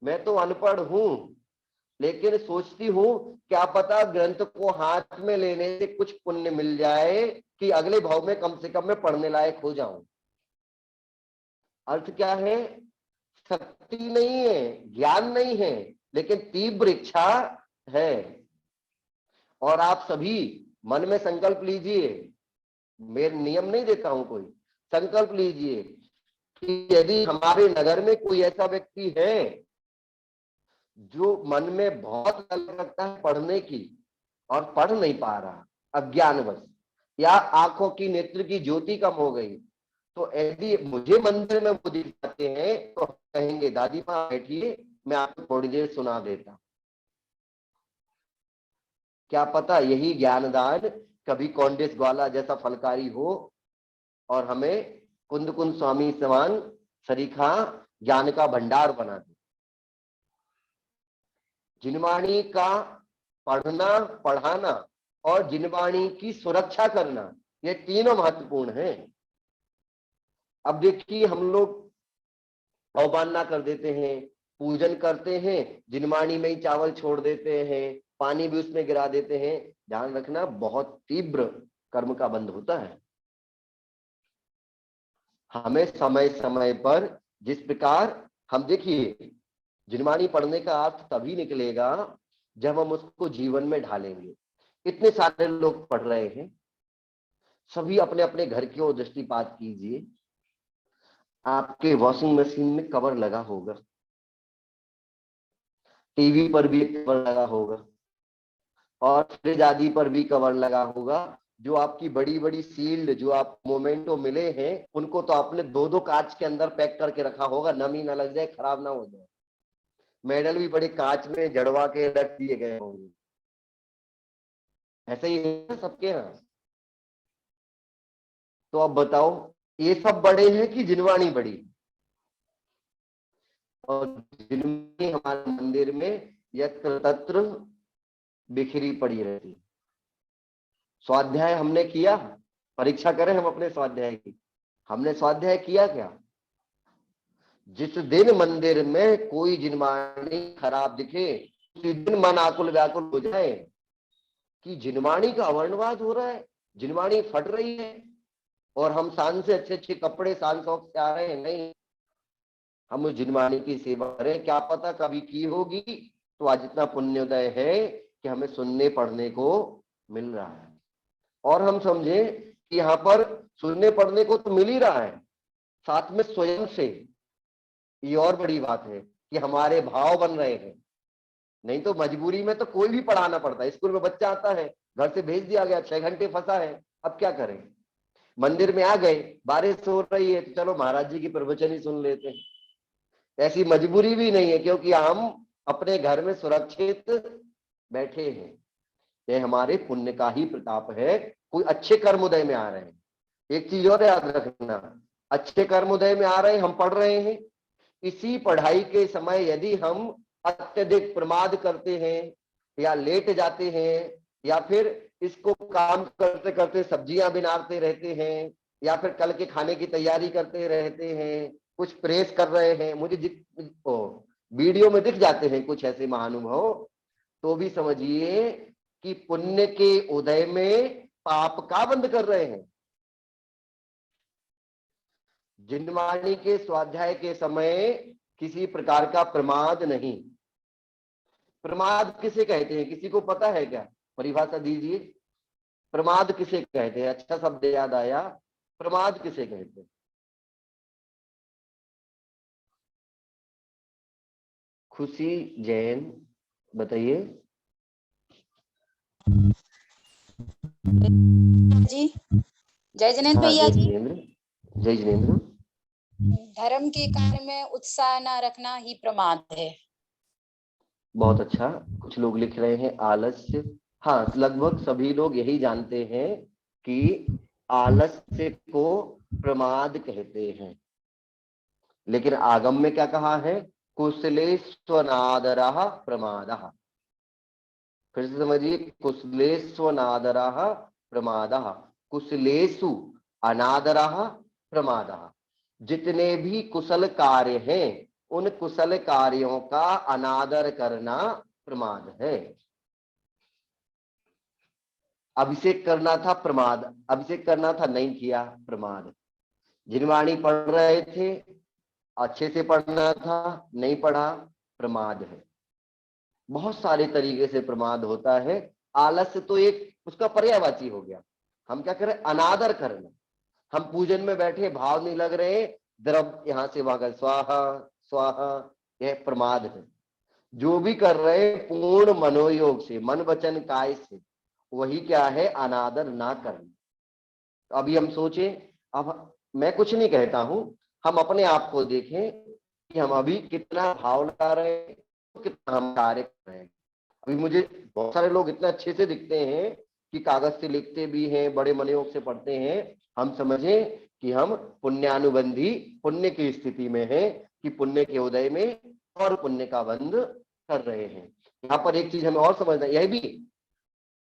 Speaker 1: मैं तो अनपढ़ हूं, लेकिन सोचती हूँ क्या पता ग्रंथ को हाथ में लेने से कुछ पुण्य मिल जाए कि अगले भाव में कम से कम मैं पढ़ने लायक हो जाऊं। अर्थ क्या है, शक्ति नहीं है, ज्ञान नहीं है, लेकिन तीव्र इच्छा है। और आप सभी मन में संकल्प लीजिए, मैं नियम नहीं देता हूं, कोई संकल्प लीजिए कि यदि हमारे नगर में कोई ऐसा व्यक्ति है जो मन में बहुत लग रखता है पढ़ने की और पढ़ नहीं पा रहा अज्ञानवश, या आंखों की नेत्र की ज्योति कम हो गई, तो यदि मुझे मंदिर में वो दिख जाते हैं तो कहेंगे दादी माँ बैठिए, मैं आपको थोड़ी देर सुना देता। क्या पता यही ज्ञानदान कभी कौंडिस ग्वाला जैसा फलकारी हो और हमें कुंद कुंद स्वामी समान सरीखा ज्ञान का भंडार बना दे। जिनवाणी का पढ़ना, पढ़ाना और जिनवाणी की सुरक्षा करना, ये तीनों महत्वपूर्ण हैं। अब देखिए हम लोग अवमानना कर देते हैं, पूजन करते हैं, जिनवाणी में ही चावल छोड़ देते हैं, पानी भी उसमें गिरा देते हैं। ध्यान रखना बहुत तीव्र कर्म का बंध होता है। हमें समय समय पर जिस प्रकार, हम देखिए जिनवाणी पढ़ने का अर्थ तभी निकलेगा जब हम उसको जीवन में ढालेंगे। इतने सारे लोग पढ़ रहे हैं, सभी अपने अपने घर की ओर दृष्टिपात कीजिए। आपके वॉशिंग मशीन में कवर लगा होगा, टीवी पर भी कवर लगा होगा, और फ्रिज आदि पर भी कवर लगा होगा। जो आपकी बड़ी बड़ी सील्ड जो आप मोमेंटो मिले हैं, उनको तो आपने दो दो कांच के अंदर पैक करके रखा होगा, नमी ना लग जाए, खराब ना हो जाए। मेडल भी बड़े कांच में जड़वा के रख दिए गए होंगे। ऐसा ही है सबके यहाँ। तो अब बताओ, ये सब बड़े हैं कि जिनवाणी बड़ी? और जिनवाणी हमारे मंदिर में यत्र तत्र बिखरी पड़ी रहती। स्वाध्याय हमने किया? परीक्षा करें हम अपने स्वाध्याय की। हमने स्वाध्याय किया क्या? जिस दिन मंदिर में कोई जिनवाणी खराब दिखे, उसी दिन मन आकुल व्याकुल हो जाए कि जिनवाणी का अवर्णवाद हो रहा है, जिनवाणी फट रही है, और हम शान से अच्छे अच्छे कपड़े शान शौक से आ रहे हैं। नहीं, हम उस जिनवाणी की सेवा करें, क्या पता कभी की होगी तो आज इतना पुण्योदय है कि हमें सुनने पढ़ने को मिल रहा है। और हम समझे कि यहाँ पर सुनने पढ़ने को तो मिल ही रहा है, साथ में स्वयं से, ये और बड़ी बात है कि हमारे भाव बन रहे हैं। नहीं तो मजबूरी में तो कोई भी पढ़ाना पड़ता है। स्कूल में बच्चा आता है, घर से भेज दिया गया, 6 घंटे फंसा है, अब क्या करें? मंदिर में आ गए, बारिश हो रही है, तो चलो महाराज जी की प्रवचन ही सुन लेते हैं। ऐसी मजबूरी भी नहीं है, क्योंकि हम अपने घर में सुरक्षित बैठे हैं। ये हमारे पुण्य का ही प्रताप है। कोई अच्छे कर्म उदय में आ रहे हैं। एक चीज और याद रखना, अच्छे कर्म उदय में आ रहे हैं, हम पढ़ रहे हैं, इसी पढ़ाई के समय यदि हम अत्यधिक प्रमाद करते हैं, या लेट जाते हैं, या फिर इसको काम करते करते सब्जियां बनाते रहते हैं, या फिर कल के खाने की तैयारी करते रहते हैं, कुछ प्रेस कर रहे हैं, मुझे वीडियो में दिख जाते हैं कुछ ऐसे महानुभव, तो भी समझिए कि पुण्य के उदय में पाप का बंद कर रहे हैं। जिनवाणी के स्वाध्याय के समय किसी प्रकार का प्रमाद नहीं। प्रमाद किसे कहते हैं, किसी को पता है क्या? परिभाषा दीजिए, प्रमाद किसे कहते हैं? अच्छा शब्द याद आया, प्रमाद किसे कहते हैं? खुशी जैन बताइए
Speaker 2: जी। जय जिनेन्द्र
Speaker 1: हाँ
Speaker 2: भैया
Speaker 1: जय
Speaker 2: जी।
Speaker 1: जिनेन्द्र, जय जिनेन्द्र।
Speaker 2: धर्म के कार्य में उत्साह न रखना ही प्रमाद है।
Speaker 1: बहुत अच्छा। कुछ लोग लिख रहे हैं आलस्य। हाँ, लगभग सभी लोग यही जानते हैं कि आलस्य को प्रमाद कहते हैं। लेकिन आगम में क्या कहा है? कुशलेष्वनादरः प्रमादः। फिर से समझिए, कुशलेष्वनादरः प्रमादः। कुशलेषु अनादरः प्रमादः। जितने भी कुशल कार्य हैं, उन कुशल कार्यों का अनादर करना प्रमाद है। अभिषेक करना था प्रमाद, अभिषेक करना था नहीं किया प्रमाद। जिनवाणी पढ़ रहे थे, अच्छे से पढ़ना था, नहीं पढ़ा, प्रमाद है। बहुत सारे तरीके से प्रमाद होता है। आलस्य तो एक उसका पर्यायवाची हो गया। हम क्या करें? अनादर करना। हम पूजन में बैठे, भाव नहीं लग रहे, द्रव यहां से वहां का स्वाहा स्वाहा, यह प्रमाद है। जो भी कर रहे हैं पूर्ण मनोयोग से, मन वचन काय से, वही क्या है? अनादर ना करना। तो अभी हम सोचे, अब मैं कुछ नहीं कहता हूं, हम अपने आप को देखें कि हम अभी कितना भाव लगा रहे हैं, कितना हम कार्य कर रहे हैं। अभी मुझे बहुत सारे लोग इतना अच्छे से दिखते हैं कि कागज से लिखते भी हैं, बड़े मनोयोग से पढ़ते हैं। हम समझे कि हम पुण्यानुबंधी, पुण्य की स्थिति में है, कि पुण्य के उदय में और पुण्य का बंध कर रहे हैं। यहाँ पर एक चीज हमें और समझना,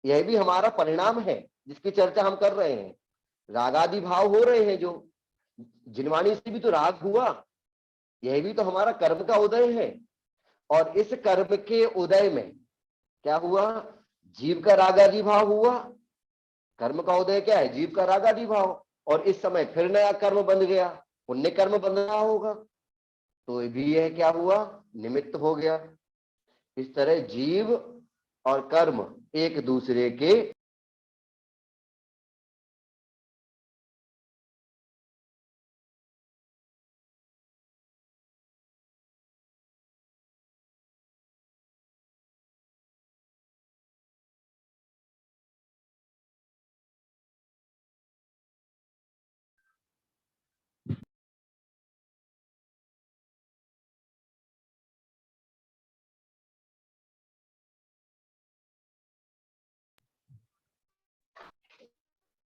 Speaker 1: यह भी हमारा परिणाम है जिसकी चर्चा हम कर रहे हैं। रागादि भाव हो रहे हैं, जो जिनवाणी से भी तो राग हुआ, यह भी तो हमारा कर्म का उदय है। और इस कर्म के उदय में क्या हुआ? जीव का रागादि भाव हुआ। कर्म का उदय क्या है? जीव का रागादि भाव। और इस समय फिर नया कर्म बन गया, पुण्य कर्म बन रहा होगा, तो भी यह क्या हुआ? निमित्त हो गया। इस तरह जीव और कर्म एक दूसरे के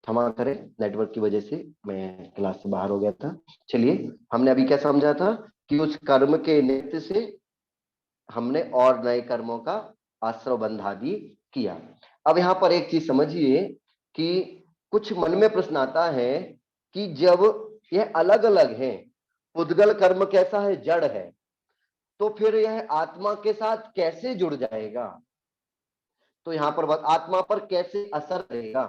Speaker 1: क्षमा करें, नेटवर्क की वजह से मैं क्लास से बाहर हो गया था। चलिए, हमने अभी क्या समझा था कि उस कर्म के निमित्त से हमने और नए कर्मों का आश्रय बंधादि किया। अब यहाँ पर एक चीज समझिए कि कुछ मन में प्रश्न आता है कि जब यह अलग अलग है, पुद्गल कर्म कैसा है, जड़ है, तो फिर यह आत्मा के साथ कैसे जुड़ जाएगा? तो यहाँ पर आत्मा पर कैसे असर करेगा?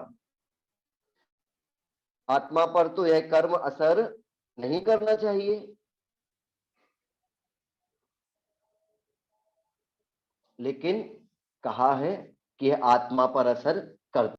Speaker 1: आत्मा पर तो यह कर्म असर नहीं करना चाहिए, लेकिन कहा है कि यह आत्मा पर असर करता।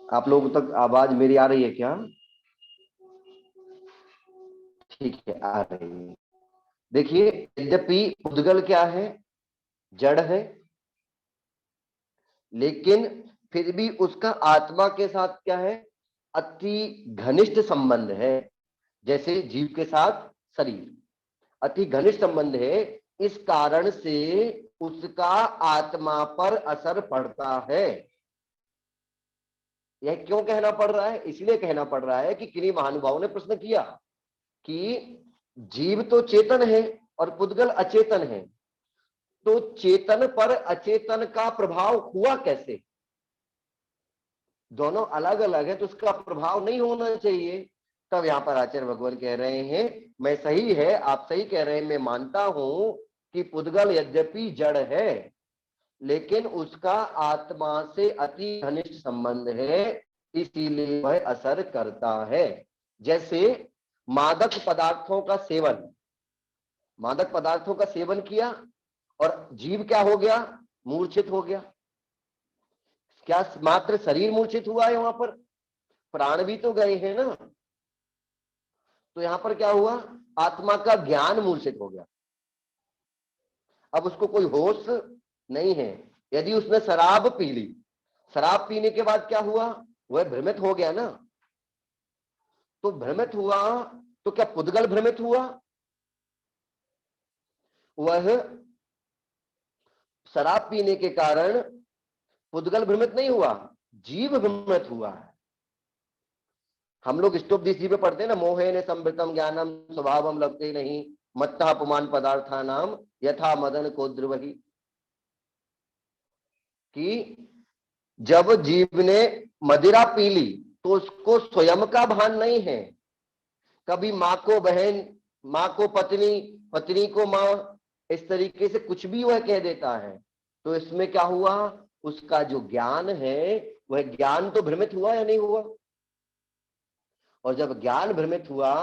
Speaker 1: आप लोगों तक आवाज मेरी आ रही है क्या? ठीक है, आ रही है। देखिए, यद्यपि उद्गल क्या है, जड़ है, लेकिन फिर भी उसका आत्मा के साथ क्या है, अति घनिष्ठ संबंध है। जैसे जीव के साथ शरीर अति घनिष्ठ संबंध है, इस कारण से उसका आत्मा पर असर पड़ता है। यह क्यों कहना पड़ रहा है? इसलिए कहना पड़ रहा है कि किन्हीं महानुभावों ने प्रश्न किया कि जीव तो चेतन है और पुद्गल अचेतन है, तो चेतन पर अचेतन का प्रभाव हुआ कैसे? दोनों अलग अलग है तो उसका प्रभाव नहीं होना चाहिए। तब यहाँ पर आचार्य भगवान कह रहे हैं, मैं सही है, आप सही कह रहे हैं, मैं मानता हूं कि पुद्गल यद्यपि जड़ है, लेकिन उसका आत्मा से अति घनिष्ठ संबंध है, इसीलिए वह असर करता है। जैसे मादक पदार्थों का सेवन, मादक पदार्थों का सेवन किया और जीव क्या हो गया, मूर्छित हो गया। क्या मात्र शरीर मूर्छित हुआ है? वहां पर प्राण भी तो गए हैं ना। तो यहां पर क्या हुआ, आत्मा का ज्ञान मूर्छित हो गया, अब उसको कोई होश नहीं है। यदि उसने शराब पी ली, शराब पीने के बाद क्या हुआ, वह भ्रमित हो गया ना। तो भ्रमित हुआ तो क्या पुद्गल भ्रमित हुआ? वह शराब पीने के कारण पुद्गल भ्रमित नहीं हुआ, जीव भ्रमित हुआ है। हम लोग स्टोपदिशी पे पढ़ते हैं ना, मोहे ने संवृतम ज्ञानम स्वभावम लभते नहीं, मत्ता अपमान पदार्था नाम यथा मदन को द्रवही। कि जब जीव ने मदिरा पी ली तो उसको स्वयं का भान नहीं है। कभी माँ को बहन, माँ को पत्नी, पत्नी को माँ, इस तरीके से कुछ भी वह कह देता है। तो इसमें क्या हुआ, उसका जो ज्ञान है वह ज्ञान तो भ्रमित हुआ या नहीं हुआ? और जब ज्ञान भ्रमित हुआ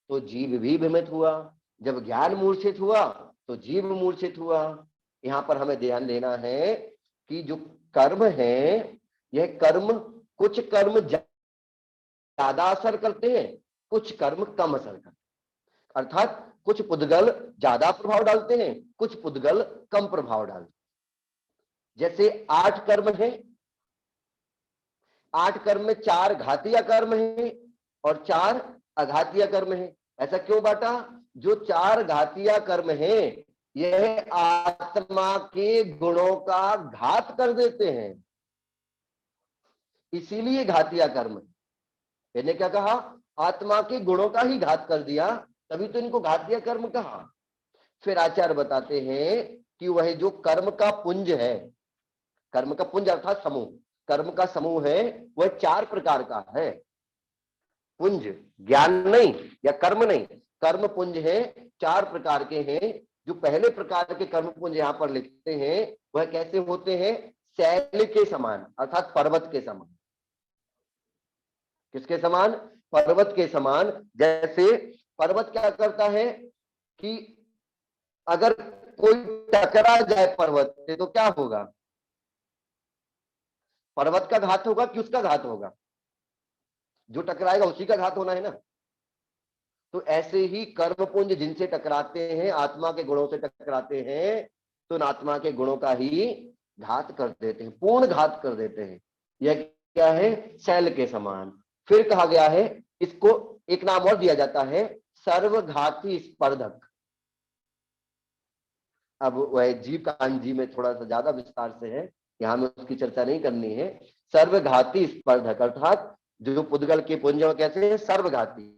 Speaker 1: तो जीव भी भ्रमित हुआ, जब ज्ञान मूर्छित हुआ तो जीव मूर्छित हुआ। यहां पर हमें ध्यान देना है कि जो कर्म है, यह कर्म, कुछ कर्म ज्यादा असर करते हैं, कुछ कर्म कम असर करते हैं। अर्थात कुछ पुद्गल ज्यादा प्रभाव डालते हैं, कुछ पुद्गल कम प्रभाव डालते हैं। जैसे 8 कर्म है, 8 कर्म में 4 घातीय कर्म है और 4 अघातीय कर्म है। ऐसा क्यों बांटा? जो 4 घातीय कर्म है यह आत्मा के गुणों का घात कर देते हैं, इसीलिए घातीय कर्म है। मैंने क्या कहा, आत्मा के गुणों का ही घात कर दिया, तभी तो इनको घातीय कर्म कहा। फिर आचार्य बताते हैं कि वह जो कर्म का पुंज है, कर्म का पुंज अर्थात समूह, कर्म का समूह है वह 4 प्रकार का है। पुंज ज्ञान नहीं या कर्म नहीं, कर्म पुंज है, 4 प्रकार के हैं। जो पहले प्रकार के कर्म पुंज यहां पर लिखते हैं वह कैसे होते हैं, शैल के समान, अर्थात पर्वत के समान। किसके समान? पर्वत के समान। जैसे पर्वत क्या करता है कि अगर कोई टकरा जाए पर्वत से तो क्या होगा, पर्वत का घात होगा कि उसका घात होगा? जो टकराएगा उसी का घात होना है ना। तो ऐसे ही कर्मपुंज जिनसे टकराते हैं, आत्मा के गुणों से टकराते हैं, तो आत्मा के गुणों का ही घात कर देते हैं, पूर्ण घात कर देते हैं। यह क्या है, शैल के समान। फिर कहा गया है, इसको एक नाम और दिया जाता है, सर्वघाती स्पर्धक। अब वह जीव का जी में थोड़ा सा ज्यादा विस्तार से है, यहां में उसकी चर्चा नहीं करनी है। सर्वघाती स्पर्धक अर्थात जो पुद्गल के पुंज कैसे है, सर्वघाती।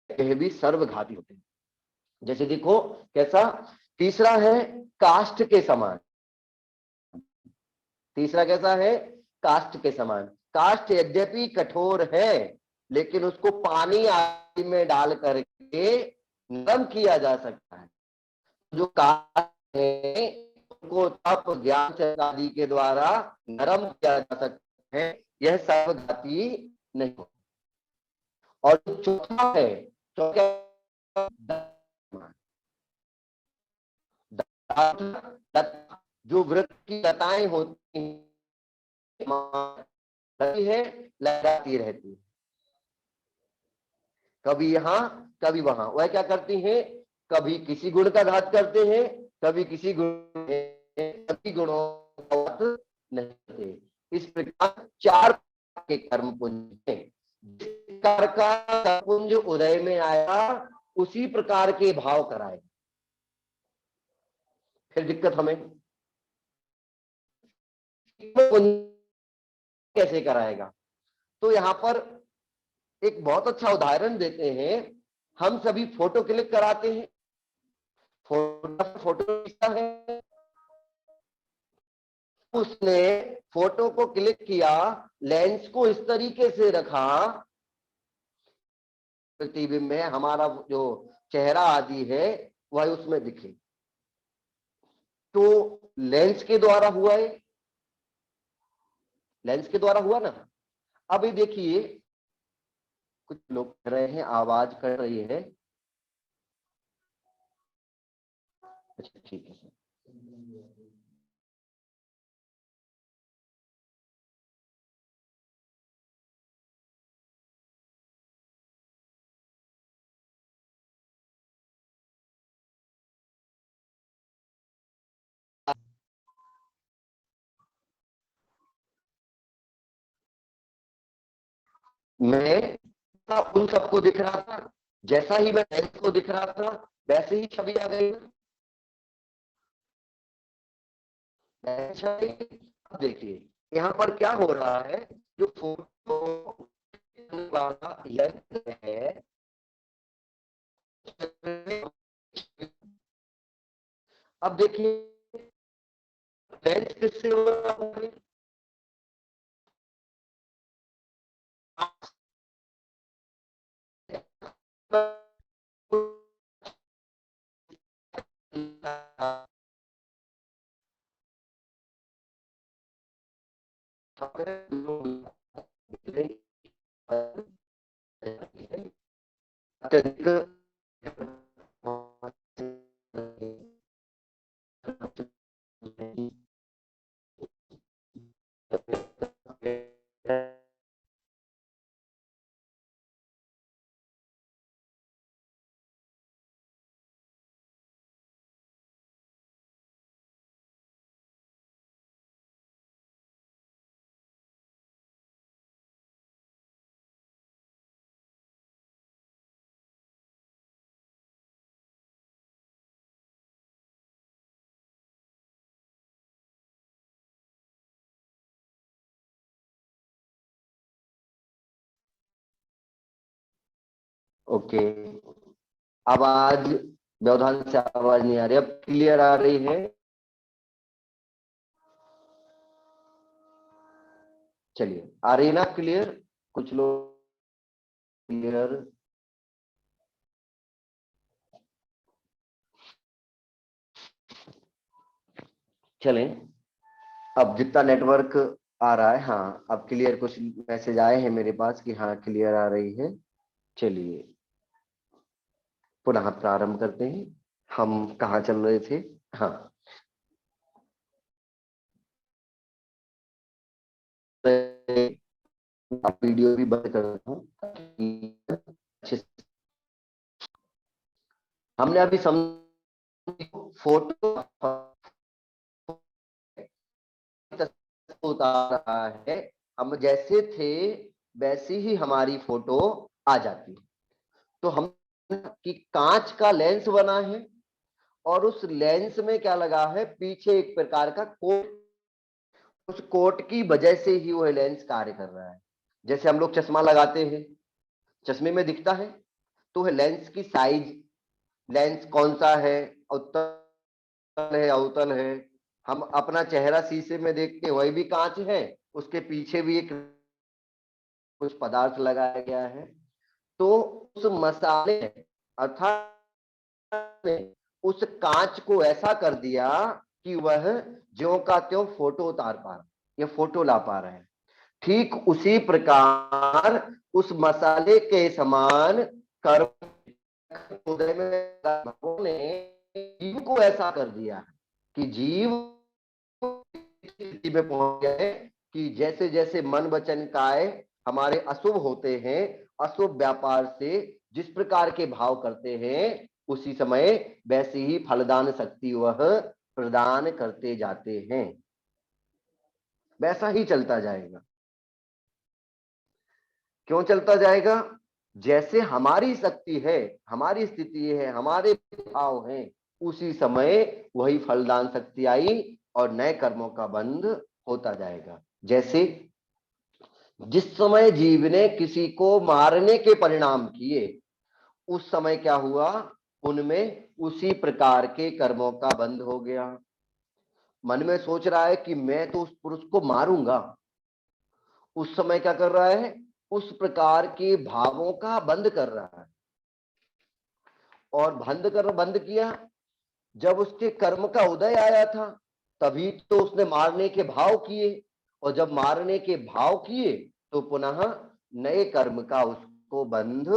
Speaker 1: यह भी सर्वघाती होते हैं। जैसे देखो कैसा, तीसरा है काष्ठ के समान। तीसरा कैसा है, काष्ठ के समान। काष्ठ यद्यपि कठोर है, लेकिन उसको पानी आदि में डाल करके नरम किया जा सकता है। जो काष्ठ है उनको तप ज्ञान से आदि के द्वारा नरम किया जा सकता है, यह सर्वघाती नहीं हो। और चौथा है, चौथा जो वृक्ष की लताएं होती है, लहराती रहती है, कभी यहाँ कभी वहां। वह क्या करती हैं, कभी किसी गुण का घात करते हैं, कभी किसी गुण, सभी गुणों का घात नहीं करते। इस प्रकार चार के कर्म पुंज हैं। जिस प्रकार का पुंज उदय में आया उसी प्रकार के भाव कराए। फिर दिक्कत हमें, कैसे कराएगा? तो यहाँ पर एक बहुत अच्छा उदाहरण देते हैं। हम सभी फोटो क्लिक कराते हैं, फोटो खींचता है, उसने फोटो को क्लिक किया, लेंस को इस तरीके से रखा प्रतिबिंब में हमारा जो चेहरा आदि है वह उसमें दिखे, तो लेंस के द्वारा हुआ है, लेंस के द्वारा हुआ ना। अब ये देखिए कुछ लोग कह रहे हैं आवाज कर रही है। अच्छा ठीक है सर। मैं उन सबको दिख रहा था, जैसा ही मैं लेंस को दिख रहा था वैसे ही छवि आ गई ना। अब देखिए यहाँ पर क्या हो रहा है, जो फोटो वाला यंत्र है, अब देखिए लेंस किससे हो रहा है, ओके। आवाज व्यवधान से आवाज नहीं आ रही, अब क्लियर आ रही है। चलिए आ रही है ना क्लियर, कुछ लोग क्लियर। चलें, अब जितना नेटवर्क आ रहा है, हाँ अब क्लियर, कुछ मैसेज आए हैं मेरे पास कि हाँ क्लियर आ रही है। चलिए पुनः प्रारंभ करते हैं। हम कहाँ चल रहे थे? हाँ, वीडियो भी बंद कर दूं अच्छे से हमने अभी फोटो उतार रहा है, हम जैसे थे वैसी ही हमारी फोटो आ जाती है। तो हम कि कांच का लेंस बना है और उस लेंस में क्या लगा है, पीछे एक प्रकार का कोट, उस कोट की वजह से ही वह लेंस कार्य कर रहा है। जैसे हम लोग चश्मा लगाते हैं, चश्मे में दिखता है, तो वह लेंस की साइज, लेंस कौन सा है, उत्तल है अवतल है, हम अपना चेहरा शीशे में देखते हैं वही भी कांच है, उसके पीछे भी एक कुछ पदार्थ लगाया गया है। तो उस मसाले अर्थात ने उस कांच को ऐसा कर दिया कि वह ज्यों का त्यों फोटो उतार पा रहा, या फोटो ला पा रहा है। ठीक उसी प्रकार उस मसाले के समान कर्म उदय में भगवान ने जीव को ऐसा कर दिया कि जीव स्थिति में पहुंच गए कि जैसे जैसे मन वचन काय हमारे अशुभ होते हैं, अशुभ व्यापार से जिस प्रकार के भाव करते हैं, उसी समय वैसे ही फलदान शक्ति वह प्रदान करते जाते हैं, वैसा ही चलता जाएगा। क्यों चलता जाएगा? जैसे हमारी शक्ति है, हमारी स्थिति है, हमारे भाव हैं, उसी समय वही फलदान शक्ति आई और नए कर्मों का बंध होता जाएगा। जैसे जिस समय जीव ने किसी को मारने के परिणाम किए, उस समय क्या हुआ, उनमें उसी प्रकार के कर्मों का बंध हो गया। मन में सोच रहा है कि मैं तो उस पुरुष को मारूंगा, उस समय क्या कर रहा है, उस प्रकार के भावों का बंद कर रहा है। और बंद किया, जब उसके कर्म का उदय आया था तभी तो उसने मारने के भाव किए, और जब मारने के भाव किए तो पुनः नए कर्म का उसको बंध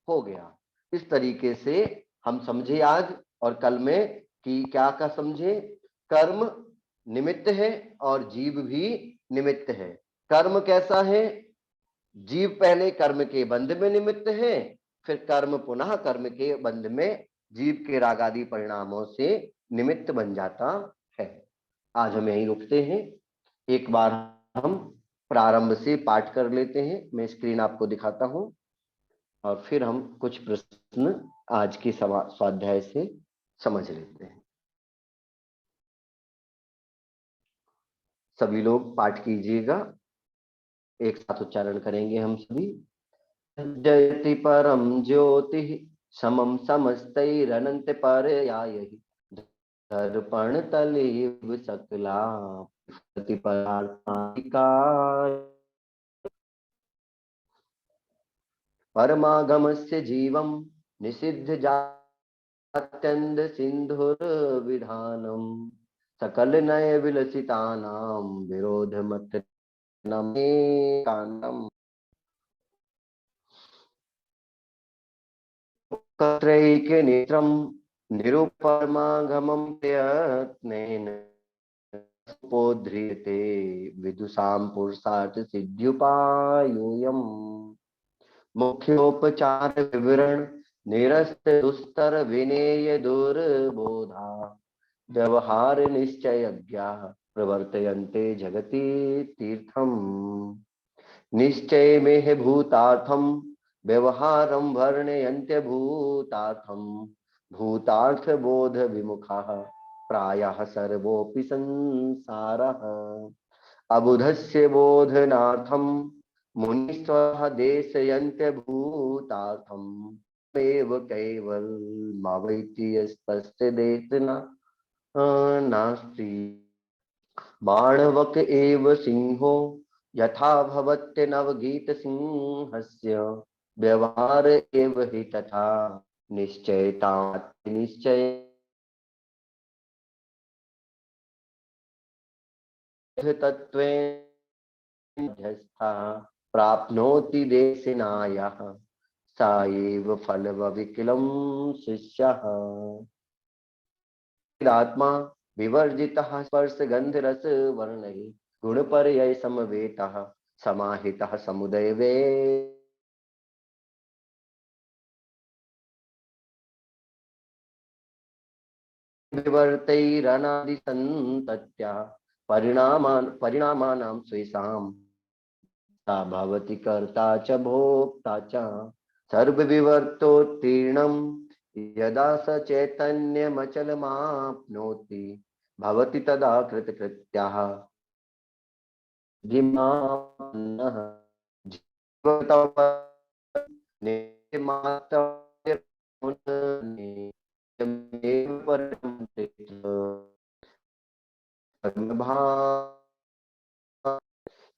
Speaker 1: हो गया। इस तरीके से हम समझे आज और कल में कि क्या क्या समझे, कर्म निमित्त है और जीव भी निमित्त है। कर्म कैसा है, जीव पहले कर्म के बंध में निमित्त है, फिर कर्म पुनः कर्म के बंध में जीव के रागादि परिणामों से निमित्त बन जाता है। आज हम यहीं रुकते हैं। एक बार हम प्रारंभ से पाठ कर लेते हैं, मैं स्क्रीन आपको दिखाता हूं और फिर हम कुछ प्रश्न आज की स्वाध्याय से समझ लेते हैं। सभी लोग पाठ कीजिएगा, एक साथ उच्चारण करेंगे हम सभी। जयति परम ज्योति समम समस्तैरनंत परयायहि दर्पण तलेव सकला प्रतिपदार्थिकाय परमागमस्य जीवम निषिद्ध जात्यंद सिंधुर्विधानम सकल नय विलसितानां विरोध मत नमे कांडम त्रैकनेत्रं निरुपमागमं प्रयत्नेन पोध्रियते विदुषां पुरुषार्थ सिद्ध्युपायोऽयम् मुख्योपचार विवरण निरस्त दुस्तर विनेय दुर्बोधा व्यवहार निश्चयज्ञा प्रवर्तयन्ते जगति तीर्थम निश्चय में भूतार्थम व्यवहारं वर्णयन्त्य भूतार्थम भूतार्थ बोध विमुखा प्रायः सर्वोऽपि संसारः अबुधस्य बोधनार्थम मुनिस्वः देशयन्त्य भूतार्थम एव कैवल्यमवैति स्पष्ट देशना नास्ति बाणवक एव सिंहो यथा भवत्य नवगीत सिंहस्य व्यवहार एव हि तथा निश्चयतात् निश्चय तत्त्वेन मध्यस्था प्राप्नोति देशिनायः सा एव फलवविकलं शिष्यः आत्मा विवर्जितः स्पर्श गंध रस वर्णैः गुणपर्यय समवेतः समाहितः समुदयवे विवर्तैरनादिसन्तत्या परिणामानां स्वेषां सा भवति कर्ता च भोक्ता च सर्वविवर्तोत्तीर्णं यदा स चैतन्यमचलमाप्नोति भवति तदा कृतकृत्यः धीमानः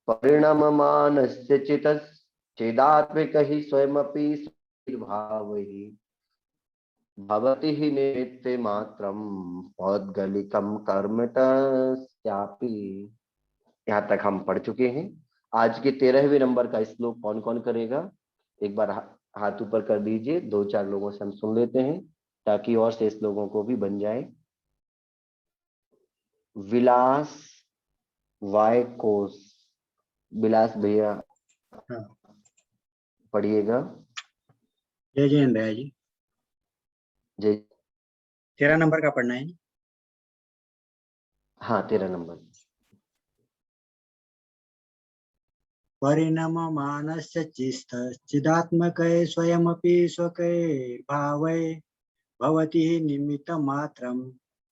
Speaker 1: परिणममानस्य चिदात्मिक ही स्वयमपि भावहि भवति ही निमित्ते मात्रम पौद्गलिकम कर्म तस्यापि। यहाँ तक हम पढ़ चुके हैं। आज के 13वें नंबर का श्लोक कौन कौन करेगा? एक बार हाथ ऊपर कर दीजिए। 2-4 लोगों से हम सुन लेते हैं ताकि और शेष लोगों को भी बन जाए। विलास वायकोस, विलास भैया पढ़िएगा।
Speaker 3: जय जैन भैया जी।
Speaker 1: जय।
Speaker 3: 13 नंबर का पढ़ना है।
Speaker 1: हाँ 13 नंबर।
Speaker 3: परिणममानस्य चिदात्मके स्वयमपि स्वके भावे भवति निमित्तमात्रं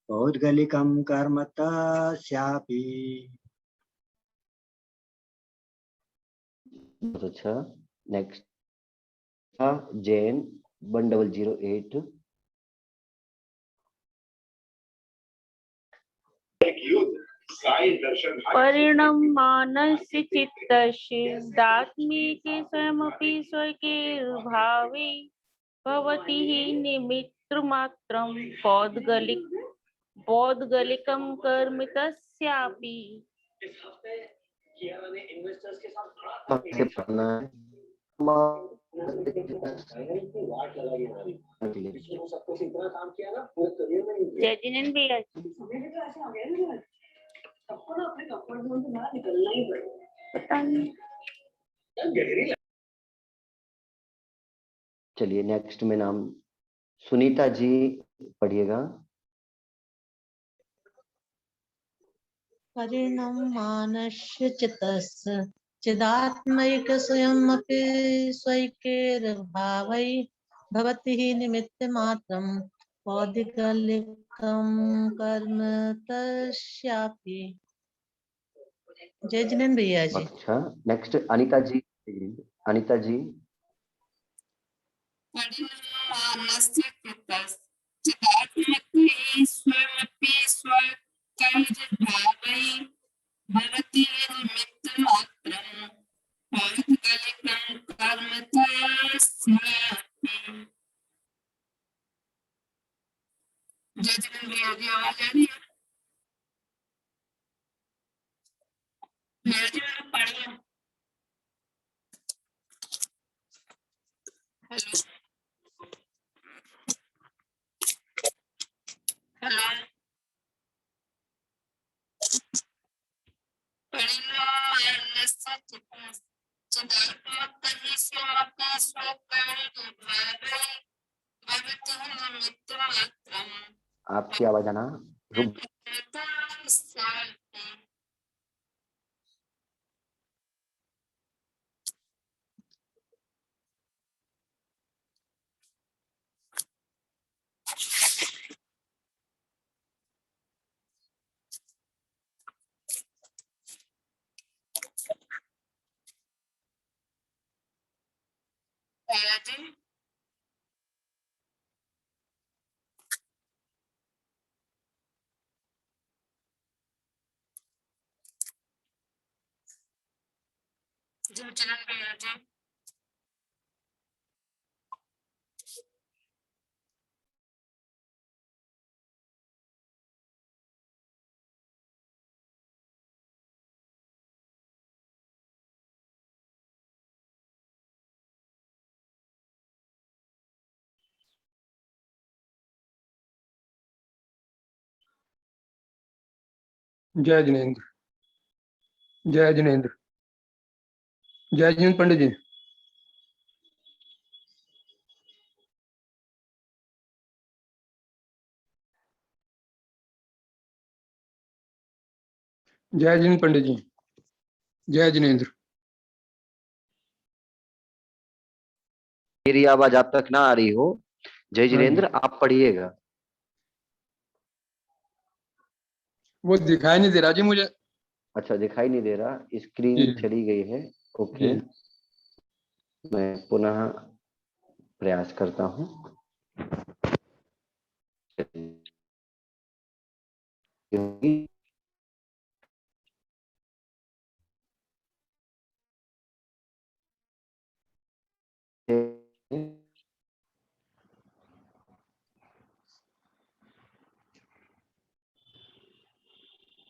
Speaker 3: पौद्गलिकं कर्म तस्यापि।
Speaker 1: बहुत अच्छा। नेक्स्ट जैन 1008।
Speaker 4: परिणमानस्य चित्तस्य दात्मिके स्वयमपि स्वके भावे भवति हि निमित्तमात्रं पौद्गलिकं कर्म तस्यापि।
Speaker 1: से पढ़ना है।
Speaker 4: जय जिनेन्द्र भैया। पता नहीं।
Speaker 1: चलिए नेक्स्ट में नाम सुनीता जी पढ़िएगा।
Speaker 5: परिणमानस्य चित्तस्य चिदात्मैक स्वयमपि स्वैकेर्भावै भवति हि निमित्तमात्रं पौद्गलिकं कर्म तस्यापि। जय जिनेन्द्र भैया जी।
Speaker 1: अच्छा। नेक्स्ट अनीता जी। अनीता जी।
Speaker 4: परिणमानस्य चित्तस्य चिदात्मके स्वयमपि स्वकैर्भावै भवति निमित्तमात्रं पौद्गलिकं कर्म तस्यापि। जय जिनेन्द्र भैया जी, आवाज आ रही है? भैया जी मैंने पढ़ी है। Hello hello. परिणमानस्य चित्तस्य चिदात्मके स्वयमपि स्वकैर्भावै भवति निमित्तमात्रं
Speaker 1: आपकी आवाज आना रुक।
Speaker 4: तस्यापि। भैया जी जय जिनेन्द्र भैया जी।
Speaker 6: जय जिनेन्द्र। जय जिनेन्द्र। जय जिनेन्द्र पंडित जी। जय जिनेंद्र पंडित जी। जय जिनेंद्र।
Speaker 1: मेरी आवाज आप तक ना आ रही हो, जय
Speaker 6: हाँ जी।
Speaker 1: जिनेंद्र आप पढ़िएगा।
Speaker 6: वो दिखाई नहीं दे रहा जी मुझे।
Speaker 1: अच्छा, दिखाई नहीं दे रहा, स्क्रीन
Speaker 6: जी
Speaker 1: चली गई है। ओके,
Speaker 6: जी।
Speaker 1: मैं पुनः प्रयास करता हूँ।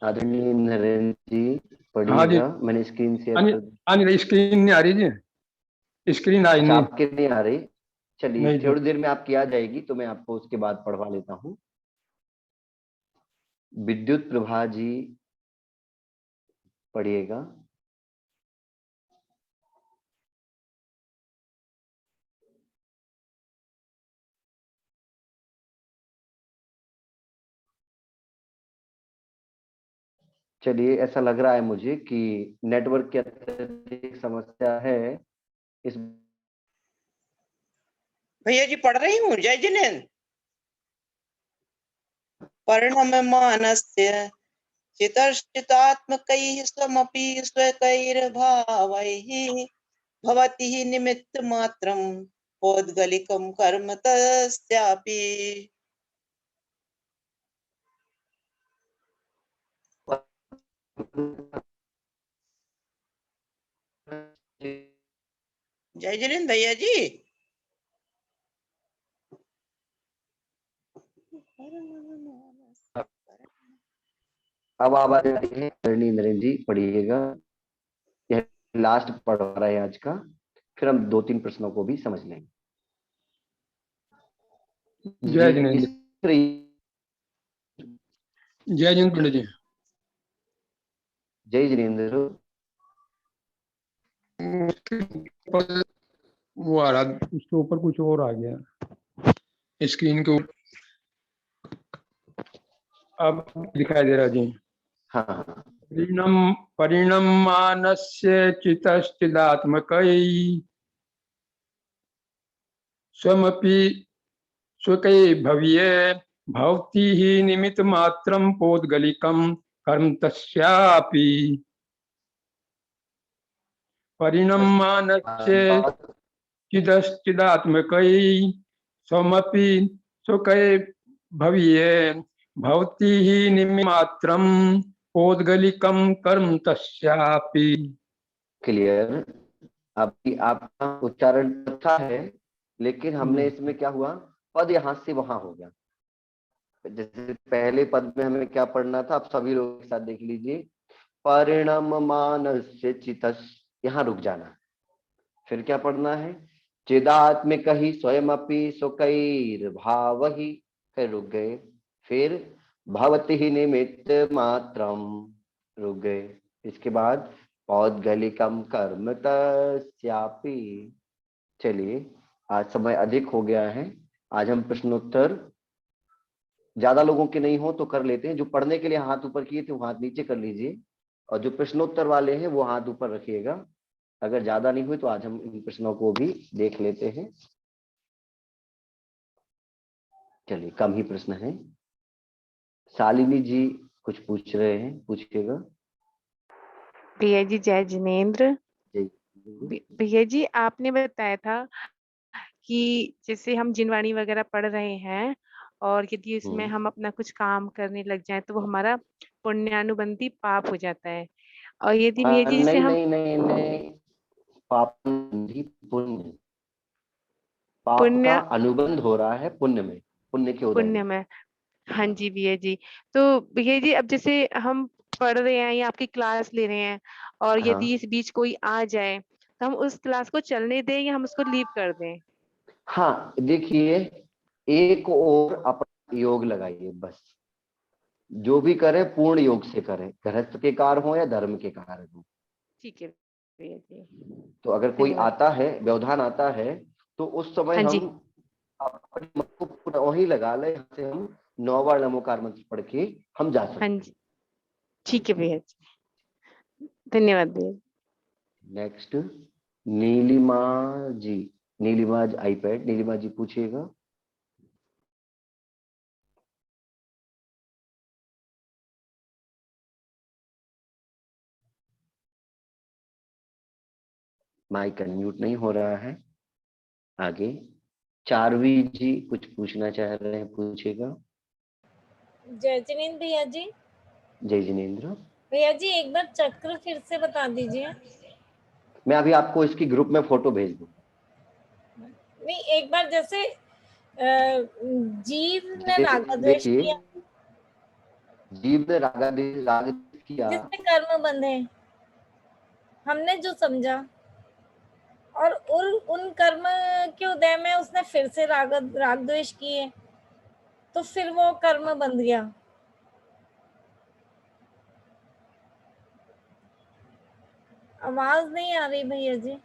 Speaker 1: आदरणीय नरेंद्र जी
Speaker 6: हाँ जी।
Speaker 1: पढ़िएगा, मैंने स्क्रीन शेयर कर दी।
Speaker 6: नहीं, स्क्रीन नहीं आ रही जी, स्क्रीन आई
Speaker 1: अच्छा,
Speaker 6: नहीं।
Speaker 1: आपके नहीं आ रही, चलिए
Speaker 6: नहीं जी।
Speaker 1: थोड़ी देर में आपकी आ जाएगी तो मैं आपको उसके बाद पढ़वा लेता हूँ। विद्युत प्रभा जी पढ़िएगा। चलिए, ऐसा लग रहा है मुझे कि नेटवर्क की अत्यधिक समस्या है इस।
Speaker 7: भैया जी पढ़ रही हूँ। जय जिनेन्द्र। परिणममानस्य चितश्चितात्मकैः स्वमपि स्वकैर्भावैः भवति हि निमित्तमात्रं पौद्गलिकं कर्म तस्यापि। जय जिनेन्द्र भैया जी।
Speaker 1: अब आवाज आ रही है? आदरणीय नरेंद्र जी पढ़िएगा, यह लास्ट पढ़ रहा है आज का, फिर हम 2-3 प्रश्नों को भी समझ लेंगे।
Speaker 6: जय जिनेंद्र। जय जिनेंद्र पंडित जी।
Speaker 1: जय जिनेंद्र।
Speaker 6: वो आ रहा, उसके ऊपर कुछ और आ गया स्क्रीन के ऊपर। अब दिखाई दे रहा जी।
Speaker 1: हाँ,
Speaker 6: परिणमानस्य चितश्चिदात्मकै स्वमपि स्वकै भव्ये भवति हि निमित्तमात्रं पौद्गलिकं कर्म तस्यापि। परिणमानस्य चिदश्चिदात्मकै स्वमपि स्वकै भव्ये भवति हि निमित्तमात्रं पौद्गलिकं कर्म तस्यापि।
Speaker 1: क्लियर। अभी आपका उच्चारण अच्छा है, लेकिन हमने इसमें क्या हुआ, पद यहां से वहां हो गया। जैसे पहले पद में हमें क्या पढ़ना था, आप सभी लोग एक साथ देख लीजिए। परिणम मानस्य चितस्, यहाँ रुक जाना। फिर क्या पढ़ना है, चिदात्मिक ही स्वयं अपि सुकैर भाव ही, फिर रुक गए। फिर भवति ही निमित्त मात्रम, रुक गए। इसके बाद पौद्गलिकम कर्म तस्यापि। चलिए, आज समय अधिक हो गया है, आज हम प्रश्नोत्तर ज्यादा लोगों के नहीं हो तो कर लेते हैं। जो पढ़ने के लिए हाथ ऊपर किए थे वो हाथ नीचे कर लीजिए, और जो प्रश्नोत्तर वाले हैं वो हाथ ऊपर रखिएगा। अगर ज्यादा नहीं हुई तो आज हम इन प्रश्नों को भी देख लेते हैं। चलिए, कम ही प्रश्न है। शालिनी जी कुछ पूछ रहे हैं, पूछिएगा।
Speaker 8: भैया जी जय जिनेन्द्र।
Speaker 1: जी।
Speaker 8: भैया जी आपने बताया था कि जैसे हम जिनवाणी वगैरह पढ़ रहे हैं और यदि उसमें हम अपना कुछ काम करने लग जाए तो वो हमारा पुण्यानुबंधी पाप हो जाता है। और यदि भैया जी जैसे
Speaker 1: नहीं
Speaker 8: हम
Speaker 1: नहीं नहीं नहीं, पाप नहीं, पुण्य। पाप का
Speaker 8: पुण्य
Speaker 1: अनुबंध हो रहा है पुण्य में, पुण्य के उदय
Speaker 8: पुण्य
Speaker 1: में।
Speaker 8: में। हाँ जी भैया जी। तो भैया जी अब जैसे हम पढ़ रहे हैं या आपकी क्लास ले रहे हैं और
Speaker 1: हाँ
Speaker 8: यदि इस बीच कोई आ जाए तो हम उस क्लास को चलने दें या हम उसको लीव कर दें?
Speaker 1: हाँ, देखिए, एक और अपना योग लगाइए बस। जो भी करे पूर्ण योग से करे, गृहस्थ के कार्य हो या धर्म के कार्य हो।
Speaker 8: ठीक है भैया जी,
Speaker 1: तो अगर कोई
Speaker 8: धन्यवाद।
Speaker 1: आता है, व्यवधान आता है, तो उस समय
Speaker 8: हाँ
Speaker 1: हम
Speaker 8: जी।
Speaker 1: अपने मन को पूरा वहीं लगा ले, यहाँ से हम 9 बार नमोकार मंत्र पढ़ के हम जा
Speaker 8: हाँ
Speaker 1: सकते हैं।
Speaker 8: जी ठीक है भैया जी। धन्यवाद भैया।
Speaker 1: नेक्स्ट नीलिमा जी, नीलिमा आईपैड, नीलिमा जी पूछिएगा। माइक अनम्यूट नहीं हो रहा है। आगे चारवी जी कुछ पूछना चाह रहे हैं, पूछिएगा।
Speaker 9: जय जिनेंद्र भैया जी।
Speaker 1: जय जिनेंद्र।
Speaker 9: भैया जी एक बार चक्र फिर से बता दीजिए।
Speaker 1: मैं अभी आपको इसकी ग्रुप में फोटो भेज दूंगा।
Speaker 9: नहीं, एक बार जैसे जीव ने रागाद्वेष
Speaker 1: देखिए,
Speaker 9: किया,
Speaker 1: जीव ने राग किया,
Speaker 9: जिससे कर्म बंधे, हमने जो समझा, और उन कर्म के उदय में उसने फिर से राग द्वेष किए, तो फिर वो कर्म बंध गया। आवाज नहीं आ रही भैया जी,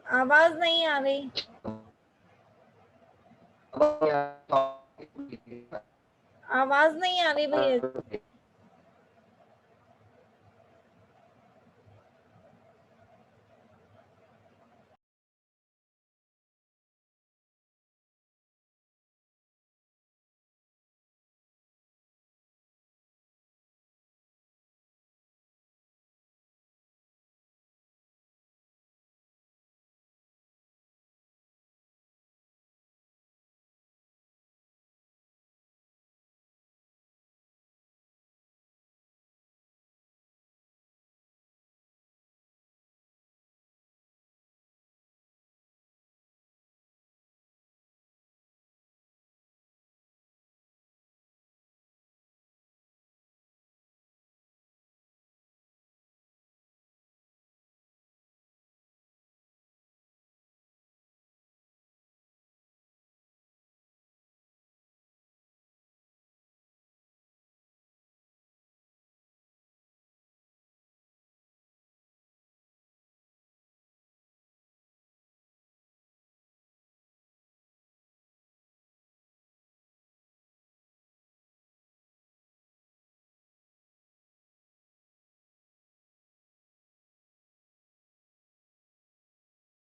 Speaker 9: आवाज नहीं आ रही। आवाज नहीं आ रही भैया जी।